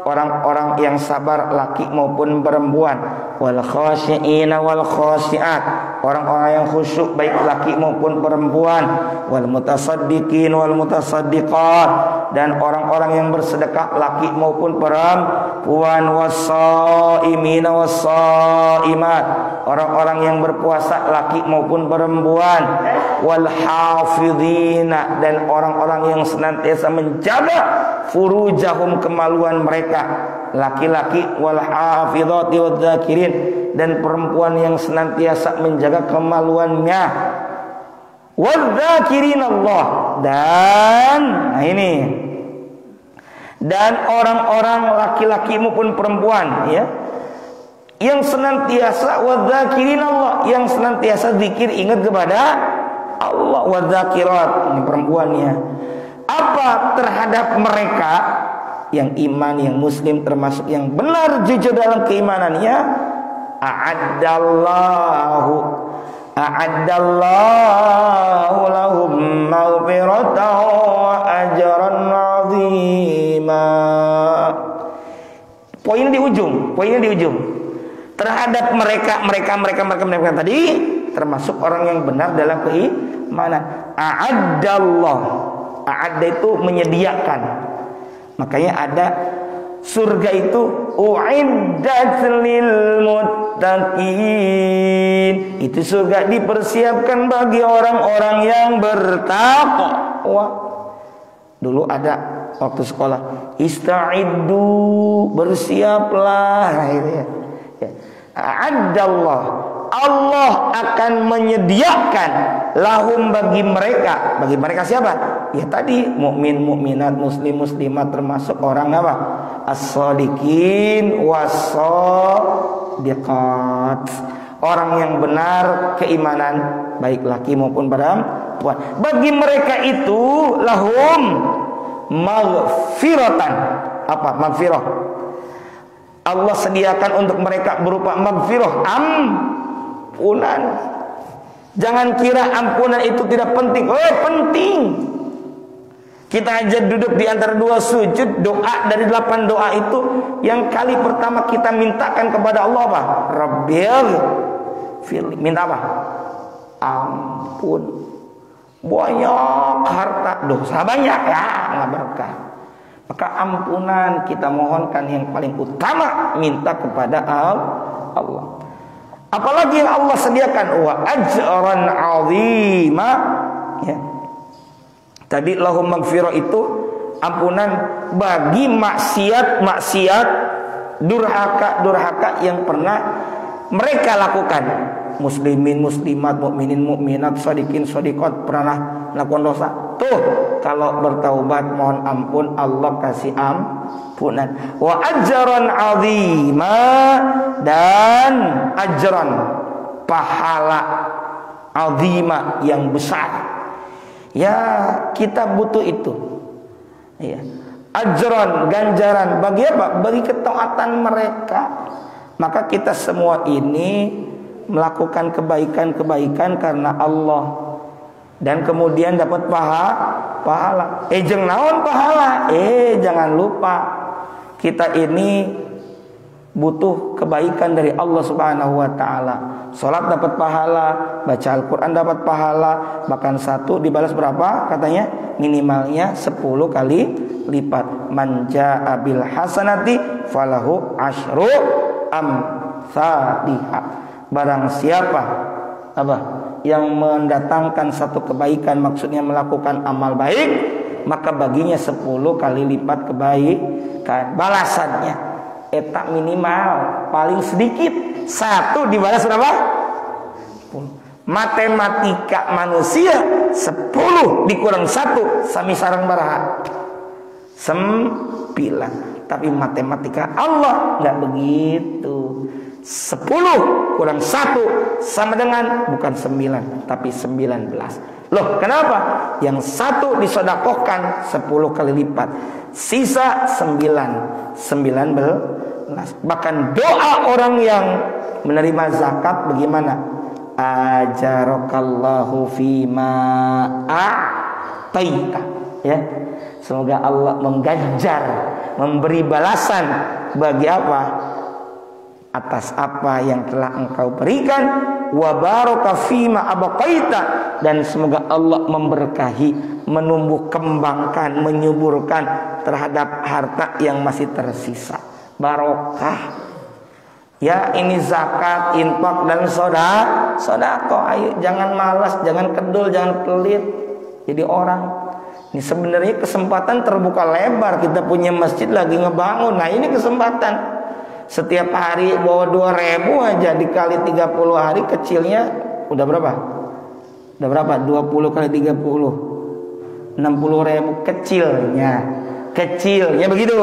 orang-orang yang sabar laki maupun perempuan, wal khasyiina wal khasyiat, orang-orang yang khusyuk baik laki maupun perempuan, wal mutasaddiqin wal mutasaddiqat, dan orang-orang yang bersedekah laki maupun perempuan, was-shaimina was-shaimat, orang-orang yang berpuasa laki maupun perempuan, wal hafidhina, dan orang-orang yang senantiasa menjaga furujahum, kemaluan mereka laki-laki, wal hafidhati wadzakirin, dan perempuan yang senantiasa menjaga kemaluannya, wadzakirin Allah, dan nah ini, dan orang-orang laki-laki maupun perempuan ya yang senantiasa wadzakirin Allah, yang senantiasa zikir ingat kepada Allah, wadzakirat, ini perempuannya. Apa terhadap mereka yang iman, yang muslim, termasuk yang benar jujur dalam keimanannya? A'addallahu lahum maghfiratan wa ajran 'azima. Poinnya di ujung. Terhadap mereka tadi, termasuk orang yang benar dalam keimanan. A'addallah, a'adda itu menyediakan. Makanya ada surga itu u'iddat lil muttaqin. Itu surga dipersiapkan bagi orang-orang yang bertakwa. Dulu ada waktu sekolah, ista'iddu, bersiaplah, gitu ya. A'addallah, Allah akan menyediakan lahum, bagi mereka siapa? Ya tadi mukmin, mukminat, muslim, muslimat, termasuk orang apa? As-shadiqin was-shadiqat, orang yang benar keimanan baik laki maupun perempuan. Bagi mereka itu lahum maghfiratan. Apa maghfirah? Allah sediakan untuk mereka berupa maghfirah, ampunan. Jangan kira ampunan itu tidak penting. Oh, penting. Kita aja duduk di antara dua sujud, doa dari 8 doa itu yang kali pertama kita mintakan kepada Allah apa? Rabbil firli. Minta apa? Ampun. Banyak harta, dosa banyak ya, nggak berkah. Maka ampunan kita mohonkan yang paling utama, minta kepada Allah. Apalagi yang Allah sediakan, wa ajran 'azima, ya. Tadi lahum maghfirah itu ampunan bagi maksiat durhaka yang pernah mereka lakukan. Muslimin, muslimat, mukminin, mukminat, shodiqin, shodiqat pernah melakukan dosa. Tuh, kalau bertaubat mohon ampun, Allah kasih ampunan. Wa ajran 'azima, dan ajran pahala 'azima yang besar. Ya, kita butuh itu. Ya. Ajran, ganjaran bagi apa? Bagi ketaatan mereka. Maka kita semua ini melakukan kebaikan karena Allah, dan kemudian dapat pahala. Jeung naon pahala? Jangan lupa kita ini butuh kebaikan dari Allah Subhanahu wa taala. Salat dapat pahala, baca Al-Qur'an dapat pahala, bahkan 1 dibalas berapa? Katanya minimalnya 10 kali lipat. Man jaa bil hasanati falahu asyru amsalihha. Barang siapa yang mendatangkan satu kebaikan, maksudnya melakukan amal baik, maka baginya 10 kali lipat kebaikan. Balasannya eta minimal paling sedikit 1 dibalas berapa? 10. Matematika manusia 10 dikurang 1 sami sareng baraha? 9. Tapi matematika Allah nggak begitu. 10 kurang 1 sama dengan bukan 9 tapi 19. Loh, kenapa? Yang 1 disodakohkan 10 kali lipat, sisa 19. Bahkan doa orang yang menerima zakat bagaimana? Ajarakallahu fima a'taita, ya. Semoga Allah mengganjar, memberi balasan bagi apa? Atas apa yang telah engkau berikan, wa baraka fima abaqaita, dan semoga Allah memberkahi, menumbuh kembangkan, menyuburkan terhadap harta yang masih tersisa. Barokah. Ya, ini zakat, infak, dan sedekah. Ayo, jangan malas, jangan kedul, jangan pelit jadi orang. Ini sebenarnya kesempatan terbuka lebar. Kita punya masjid lagi ngebangun. Nah, ini kesempatan. Setiap hari bawa 2.000 aja, dikali 30 hari, kecilnya udah berapa? Udah berapa? 20 kali 30 60.000 kecilnya begitu.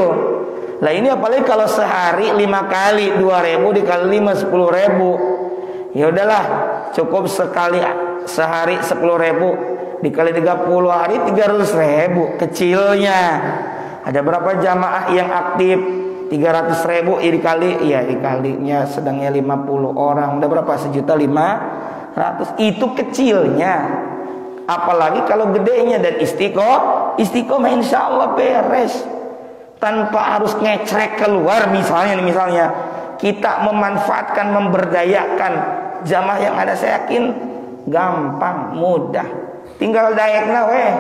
Lah ini apalagi kalau sehari 5 kali 2.000 dikali 5 10.000. Ya udahlah, cukup sehari 10.000 dikali 30 hari 300.000 kecilnya. Ada berapa jamaah yang aktif? 300.000 dikalinya sedangnya 50 orang, udah berapa? 1.500.000. Itu kecilnya. Apalagi kalau gedenya, dan istiqomah insya Allah beres tanpa harus ngecrek keluar. Misalnya kita memanfaatkan, memberdayakan jamaah yang ada, saya yakin gampang, mudah. Tinggal dayakna weh.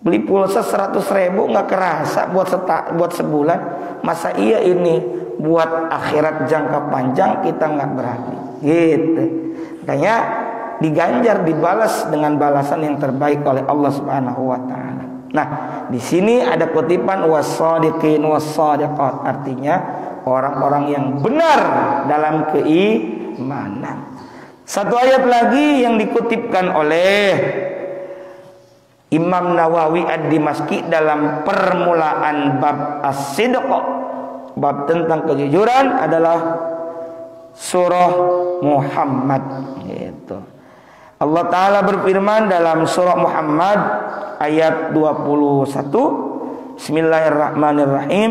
Beli pulsa 100.000 nggak kerasa buat sebulan. Masa iya ini buat akhirat jangka panjang kita nggak berarti gitu. Makanya diganjar, dibalas dengan balasan yang terbaik oleh Allah Subhanahu wa taala. Nah, di sini ada kutipan was-shadiqin was-shadiqat, artinya orang-orang yang benar dalam keimanan. Satu ayat lagi yang dikutipkan oleh Imam Nawawi Ad-Dimashqi dalam permulaan bab As-Sidq, bab tentang kejujuran, adalah surah Muhammad gitu. Allah Ta'ala berfirman dalam surah Muhammad ayat 21, Bismillahirrahmanirrahim,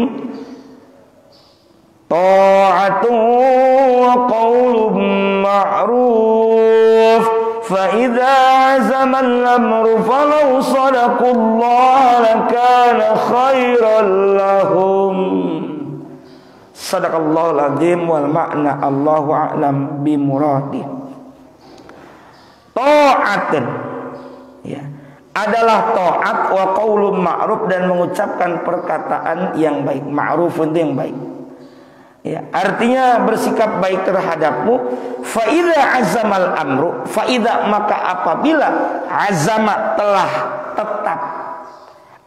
ta'atun wa qawlun ma'ruf fa idza azamal amru falau sadaqullah lakana khairan lahum. Sadaqallahul azim wal makna Allahu a'lam bimuradih. Ta'atun, ya, adalah taat wa qaulun ma'ruf, dan mengucapkan perkataan yang baik. Ma'ruf itu yang baik. Ya, artinya bersikap baik terhadapmu. Fa idza azamal amru, fa idza, maka apabila azama telah tetap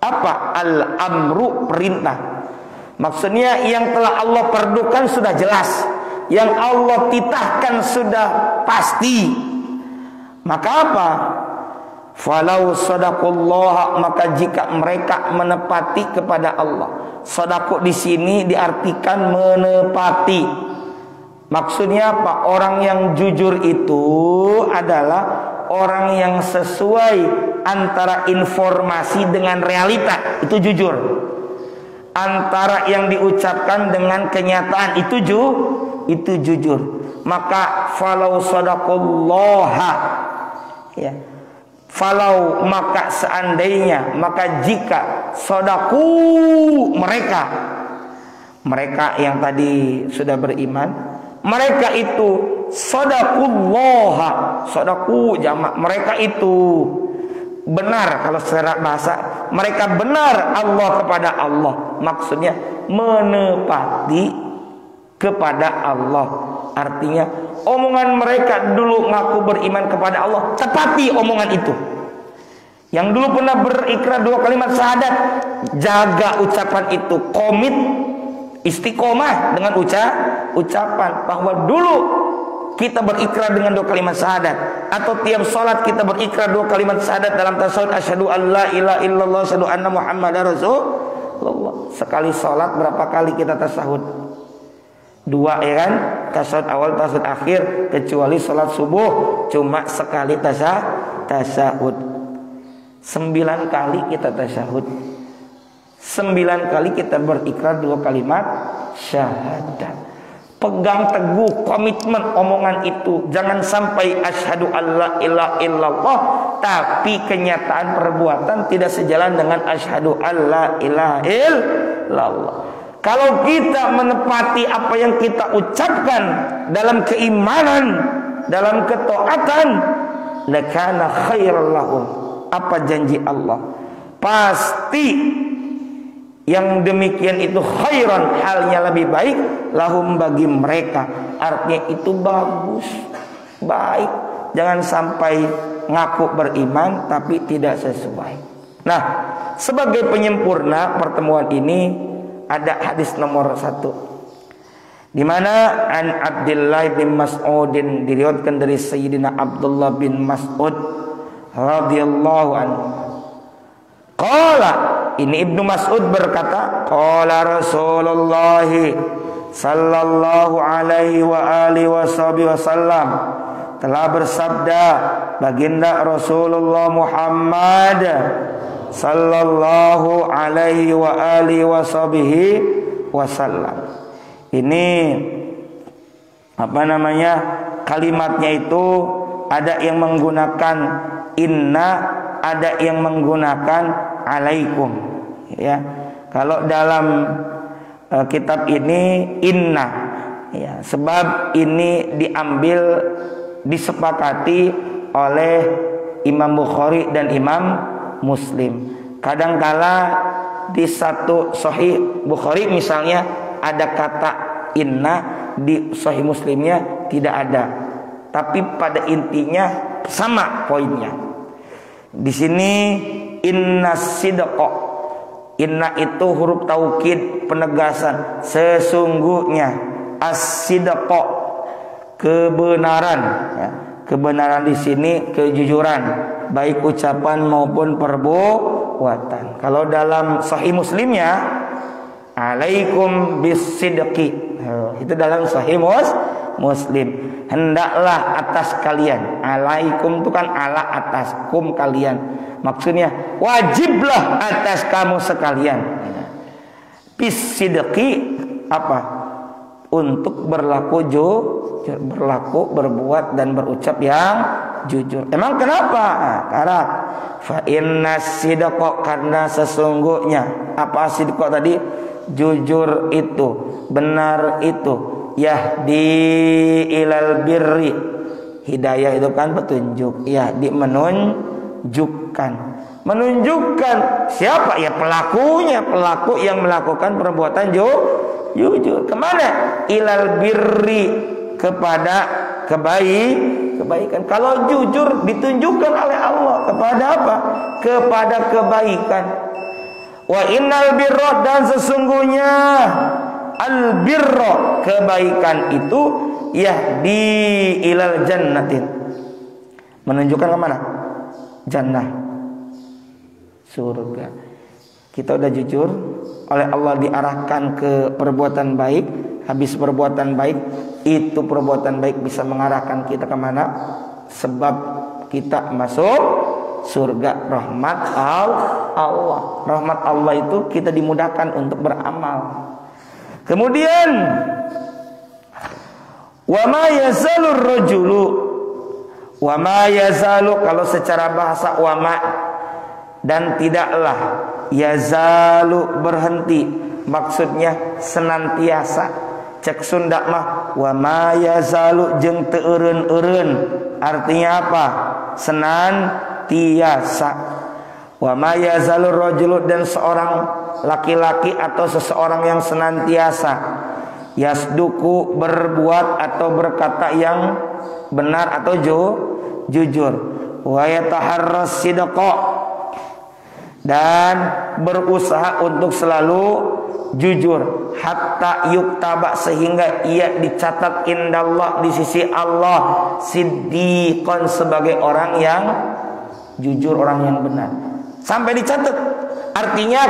apa al amru, perintah. Maksudnya yang telah Allah perdukan sudah jelas, yang Allah titahkan sudah pasti. Maka apa? Falau sadaqullah, maka jika mereka menepati kepada Allah. Sadaqah di sini diartikan menepati. Maksudnya apa? Orang yang jujur itu adalah orang yang sesuai antara informasi dengan realita, itu jujur. Antara yang diucapkan dengan kenyataan, itu jujur. Maka falau sadaqallaha, ya, falau, maka seandainya, maka jika sadaku, mereka yang tadi sudah beriman, mereka itu sadaqullaha, sadaku jamak, mereka itu benar. Kalau secara bahasa, mereka benar Allah kepada Allah, maksudnya menepati kepada Allah. Artinya omongan mereka dulu ngaku beriman kepada Allah, tepati omongan itu. Yang dulu pernah berikrar 2 kalimat syahadat, jaga ucapan itu, komit, istiqomah dengan ucapan bahwa dulu kita berikrar dengan 2 kalimat syahadat, atau tiap salat kita berikrar 2 kalimat syahadat dalam tasawuf, asyhadu an la ilaha illallah, asyhadu anna muhammadar rasulullah. Sekali salat berapa kali kita tasahud? 2, ya kan? Tasahud awal, tasahud akhir, kecuali salat subuh cuma sekali tasahud. 9 kali kita tasahud. 9 kali kita berikrar 2 kalimat syahadat. Pegang teguh komitmen omongan itu. Jangan sampai asyhadu alla ilaha illallah tapi kenyataan perbuatan tidak sejalan dengan asyhadu alla ilaha illallah. Kalau kita menepati apa yang kita ucapkan dalam keimanan, dalam ketaatan, lakana khairan lahum. Apa janji Allah? Pasti yang demikian itu khairan, halnya lebih baik, lahum, bagi mereka. Artinya itu bagus, baik. Jangan sampai ngaku beriman tapi tidak sesuai. Nah, sebagai penyempurna pertemuan ini ada hadis nomor 1, di mana an Abdullah bin Mas'udin, diriwayatkan dari Sayyidina Abdullah bin Mas'ud radhiyallahu anhu. Qala, ini Ibnu Mas'ud berkata, qala Rasulullah sallallahu alaihi wa alihi wasallam, telah bersabda baginda Rasulullah Muhammad sallallahu alaihi wa alihi wasallam. Ini apa namanya? Kalimatnya itu ada yang menggunakan inna, ada yang menggunakan alaikum, ya. Kalau dalam kitab ini inna, ya, sebab ini disepakati oleh Imam Bukhari dan Imam Muslim. Kadangkala di satu Sahih Bukhari misalnya ada kata inna, di Sahih Muslimnya tidak ada. Tapi pada intinya sama poinnya. Di sini inna sidqa, inna itu huruf taukid, penegasan, sesungguhnya, as-sidqa, kebenaran, ya. Kebenaran di sini kejujuran, baik ucapan maupun perbuatan. Kalau dalam Sahih Muslimnya alaikum bisidqi, itu dalam Sahih Muslim, hendaklah atas kalian. Alaikum itu kan ala atas, kum kalian, maksudnya wajiblah atas kamu sekalian. Bisidqi apa? Untuk berlaku berbuat dan berucap yang jujur. Emang kenapa? Karena fa inna sidqa, karena sesungguhnya apa sidqa tadi? Jujur itu, benar itu, yahdi ilal birri. Hidayah itu kan petunjuk, yahdi menunjukkan. Menunjukkan siapa? Ya pelakunya, pelaku yang melakukan perbuatan jujur. Kemana? Ilal birri, kepada kebaikan. Kalau jujur ditunjukkan oleh Allah kepada apa? Kepada kebaikan. Wa innal birra, dan sesungguhnya al birra, kebaikan itu yahdi ilal jannatin, menunjukkan kemana? Jannah, surga. Kita udah jujur, oleh Allah diarahkan ke perbuatan baik. Habis perbuatan baik, itu perbuatan baik bisa mengarahkan kita kemana? Sebab kita masuk surga, rahmat Allah. Rahmat Allah itu kita dimudahkan untuk beramal. Kemudian wa ma yazalur rajulu, wa ma yazalu, kalau secara bahasa wa ma, dan tidaklah, yazalu berhenti, maksudnya senantiasa. Cek Sunda mah wa ma yazalu jeung teu eureun-eureun, artinya apa? Senantiasa. Wa ma yazalu rajulu, dan seorang laki-laki atau seseorang yang senantiasa yasduku, berbuat atau berkata yang benar atau jujur. Wa yataharras sidqa, dan berusaha untuk selalu jujur. Hatta yuktaba, sehingga ia dicatat indallah, di sisi Allah, siddiqon, sebagai orang yang jujur, orang yang benar. Sampai dicatat. Artinya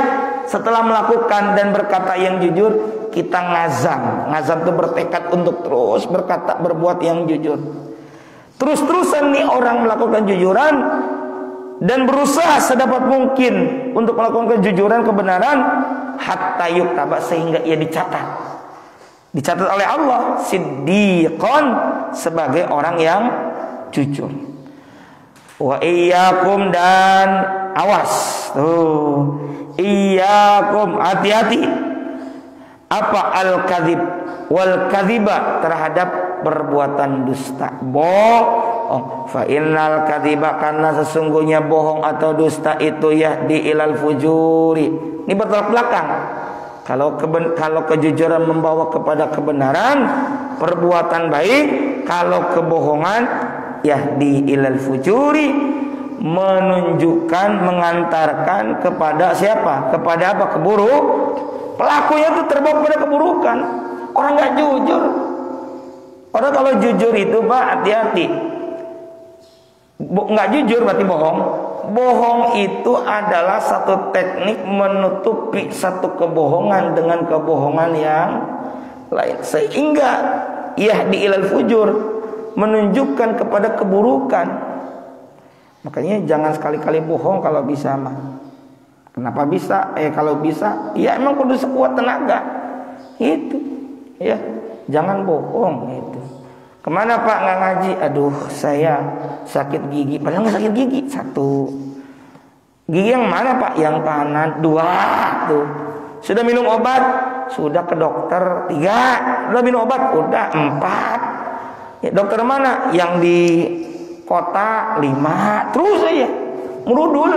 setelah melakukan dan berkata yang jujur, kita ngazam. Ngazam itu bertekad untuk terus berkata, berbuat yang jujur. Terus-terusan nih orang melakukan jujuran dan berusaha sedapat mungkin untuk melakukan kejujuran, kebenaran, hatta yuktaba, sehingga ia dicatat oleh Allah siddiqon, sebagai orang yang jujur. Wa iyyakum, dan awas tuh, iyyakum, hati-hati, apa? Al-kadzib wal kadziba, terhadap perbuatan dusta, bohong. Fa innal kadziba, karena sesungguhnya bohong atau dusta itu yahdi ilal fujuri. Ini bertolak belakang. Kalau kejujuran membawa kepada kebenaran, perbuatan baik. Kalau kebohongan yahdi ilal fujuri, menunjukkan, mengantarkan kepada siapa? Kepada apa? Keburuk. Pelakunya itu terbawa pada keburukan. Orang nggak jujur. Orang kalau jujur itu Pak, hati-hati. Nggak jujur berarti bohong. Bohong itu adalah satu teknik menutupi satu kebohongan dengan kebohongan yang lain, sehingga yahdi ilal fujur, menunjukkan kepada keburukan. Makanya jangan sekali-kali bohong kalau bisa mah. Kenapa bisa? Kalau bisa, ya emang kudu sekuat tenaga. Itu, ya, jangan bohong itu. Kemana Pak nggak ngaji? Aduh, saya sakit gigi. Padahal nggak sakit gigi. 1. Gigi yang mana Pak? Yang kanan. 2 tuh. Sudah minum obat? Sudah ke dokter. 3. Sudah minum obat? Udah 4. Ya, dokter mana? Yang di kota 5. Terus aja merudul,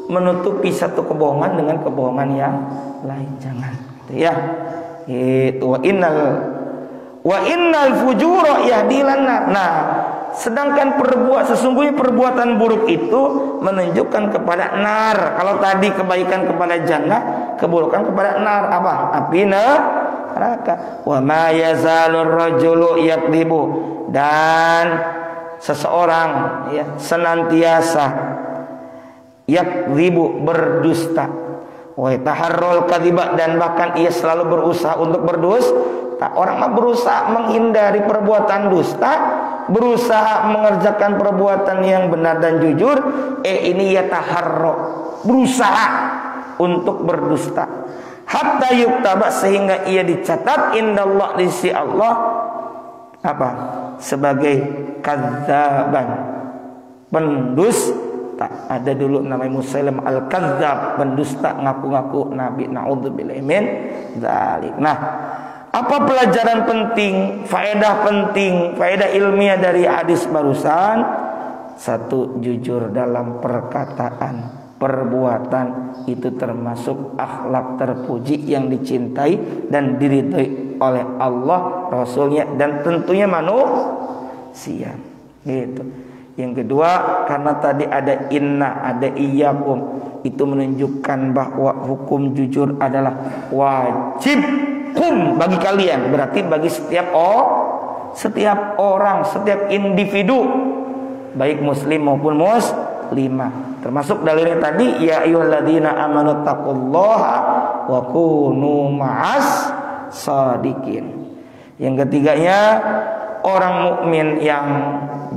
menutupi satu kebohongan dengan kebohongan yang lain. Jangan, ya. Itu wa innal fujura yahdilan nar. Nah, sedangkan sesungguhnya perbuatan buruk itu menunjukkan kepada nar. Kalau tadi kebaikan kepada jannah, keburukan kepada nar. Apa? Api neraka. Wa ma yazalur rajulu yakdzibu, dan seseorang ya senantiasa yakdzibu, berdusta. Wa taharrul kadziba, dan bahkan ia selalu berusaha untuk berdusta. Orang mah berusaha menghindari perbuatan dusta, berusaha mengerjakan perbuatan yang benar dan jujur. Ini ya taharro, berusaha untuk berdusta. Hatta yuktaba, sehingga ia dicatat indallah, di sisi Allah, apa? Sebagai kadzaban, pendusta. Ada dulu namanya Musailim al-Kadzab, pendusta, ngaku-ngaku nabi. Naudzubillahi min dzalik. Nah, apa pelajaran penting, faedah ilmiah dari hadis barusan? Satu, jujur dalam perkataan, perbuatan itu termasuk akhlak terpuji yang dicintai dan diridhoi oleh Allah, Rasulnya, dan tentunya manusia. Gitu. Yang kedua, karena tadi ada inna, ada iyyakum, itu menunjukkan bahwa hukum jujur adalah wajib bagi kalian. Berarti bagi setiap orang, setiap individu, baik muslim maupun muslimah. Termasuk dalilnya tadi, ya ayyuhalladzina amanu taqullaha wa kunu ma'as shadiqin. Yang ketiganya, orang mukmin yang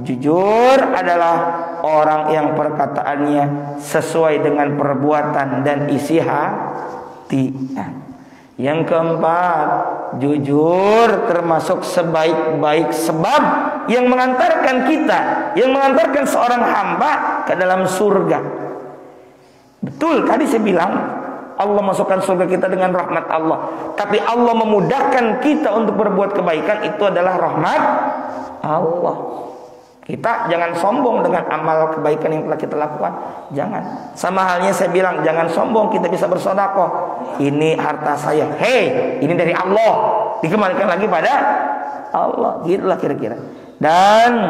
jujur adalah orang yang perkataannya sesuai dengan perbuatan dan isi hatinya. Yang keempat, jujur termasuk sebaik-baik sebab yang mengantarkan kita, yang mengantarkan seorang hamba ke dalam surga. Betul, tadi saya bilang Allah masukkan surga kita dengan rahmat Allah. Tapi Allah memudahkan kita untuk berbuat kebaikan, itu adalah rahmat Allah. Kita jangan sombong dengan amal kebaikan yang telah kita lakukan. Jangan. Sama halnya saya bilang, jangan sombong kita bisa bersedekah. Ini harta saya. Hei, ini dari Allah. Dikembalikan lagi pada Allah. Gitulah kira-kira. Dan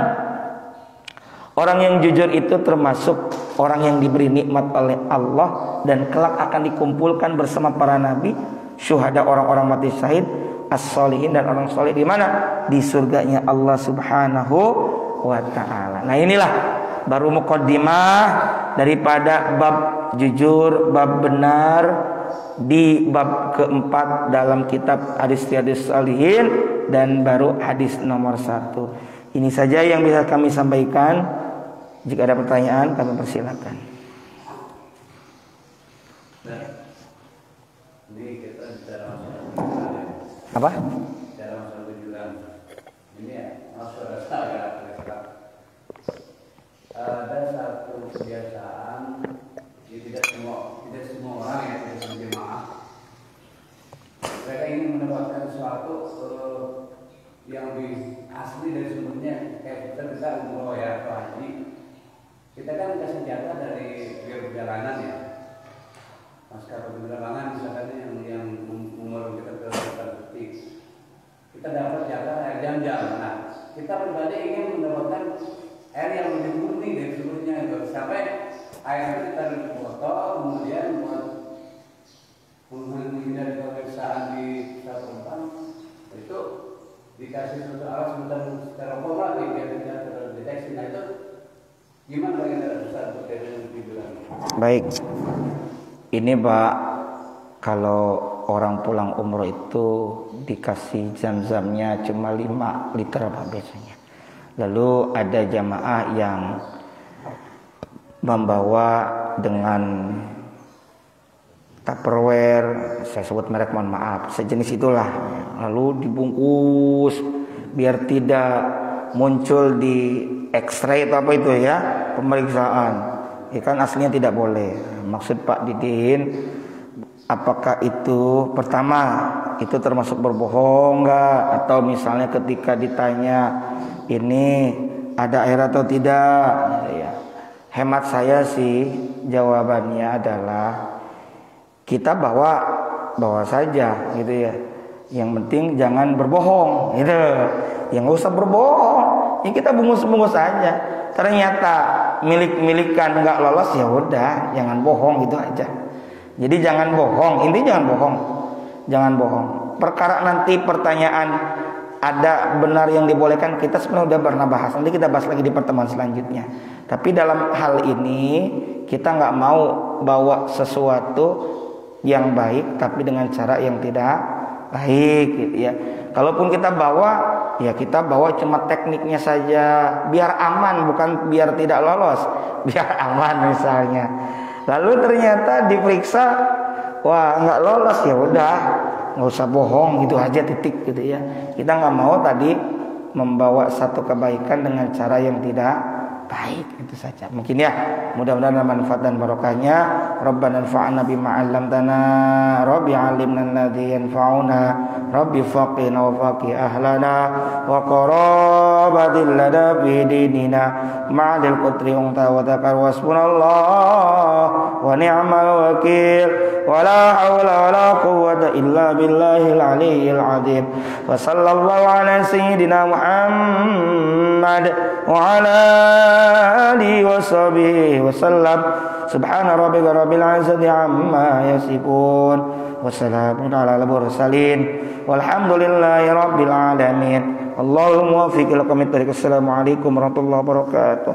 orang yang jujur itu termasuk orang yang diberi nikmat oleh Allah dan kelak akan dikumpulkan bersama para nabi, syuhada, orang-orang mati syahid, as-solihin, dan orang soleh di mana? Di surganya Allah Subhanahu wa ta'ala. Nah, inilah baru muqaddimah daripada bab jujur, bab benar di bab keempat dalam kitab Hadis Riyadhus Shalihin, dan baru hadis nomor 1. Ini saja yang bisa kami sampaikan. Jika ada pertanyaan, kami persilakan. Apa? Ada satu kebiasaan, tidak semua orang yang tidak jemaah, mereka ingin mendapatkan sesuatu yang lebih asli dari sumbernya. Kayak kita umroh ya, atau haji, kita kan kasih jatah dari perjalanan ya, maskapai penerbangan misalkan yang umur kita terdetik, kita dapat jatah air jam-jam. Nah, kita pribadi ingin mendapatkan air yang lebih murni dari sumbernya itu, sampai air itu kita botol, kemudian buat menghindari pemeriksaan di tempat itu dikasih suatu alat secara formal biar tidak terdeteksi. Nah, itu gimana bagaimana Ustaz berkaitan dengan dibilang? Baik, ini Pak, kalau orang pulang umroh itu dikasih zam-zamnya cuma 5 liter Pak biasanya. Lalu ada jamaah yang membawa dengan Tupperware, saya sebut merek, mohon maaf, sejenis itulah. Lalu dibungkus biar tidak muncul di X-ray atau apa itu ya, pemeriksaan. Kan aslinya tidak boleh. Maksud Pak Didin, apakah itu pertama itu termasuk berbohong enggak? Atau misalnya ketika ditanya ini ada air atau tidak, ya. Hemat saya sih jawabannya adalah kita bawa saja gitu ya. Yang penting jangan berbohong gitu. Yang nggak usah berbohong, ya kita bungkus saja. Ternyata milik-milikan nggak lolos, ya udah jangan bohong gitu aja. Jadi jangan bohong, intinya jangan bohong. Perkara nanti pertanyaan ada benar yang dibolehkan, kita sebenarnya udah pernah bahas. Nanti kita bahas lagi di pertemuan selanjutnya. Tapi dalam hal ini kita nggak mau bawa sesuatu yang baik tapi dengan cara yang tidak baik gitu ya. Kalaupun kita bawa, ya kita bawa cuma tekniknya saja biar aman, bukan biar tidak lolos, biar aman misalnya. Lalu ternyata diperiksa, wah nggak lolos, ya udah nggak usah bohong gitu aja, titik gitu ya. Kita nggak mau tadi membawa satu kebaikan dengan cara yang tidak baik. Itu saja mungkin ya, mudah-mudahan ada manfaat dan barokahnya. Rabbana anfa'na bima 'allamtana, Rabbi 'allimna alladhi yanfa'una, Rabbi faqina wa faqih ahlana wa qarabatil lana fi dinina ma'adil qutri unta wa takar wasbunallah wa ni'mal wakil wa la hawla wa la quwwata illa billahil aliyyil azim. Wa sallallahu ala sayyidina Muhammad wa ala alihi wa sahbihi wa sallam. Subhana rabbika rabbil izzati amma yasifun wa salamun ala al-mursalin walhamdulillahi rabbil alamin. Allahumma waffiq ila qomit. Assalamualaikum warahmatullahi wabarakatuh.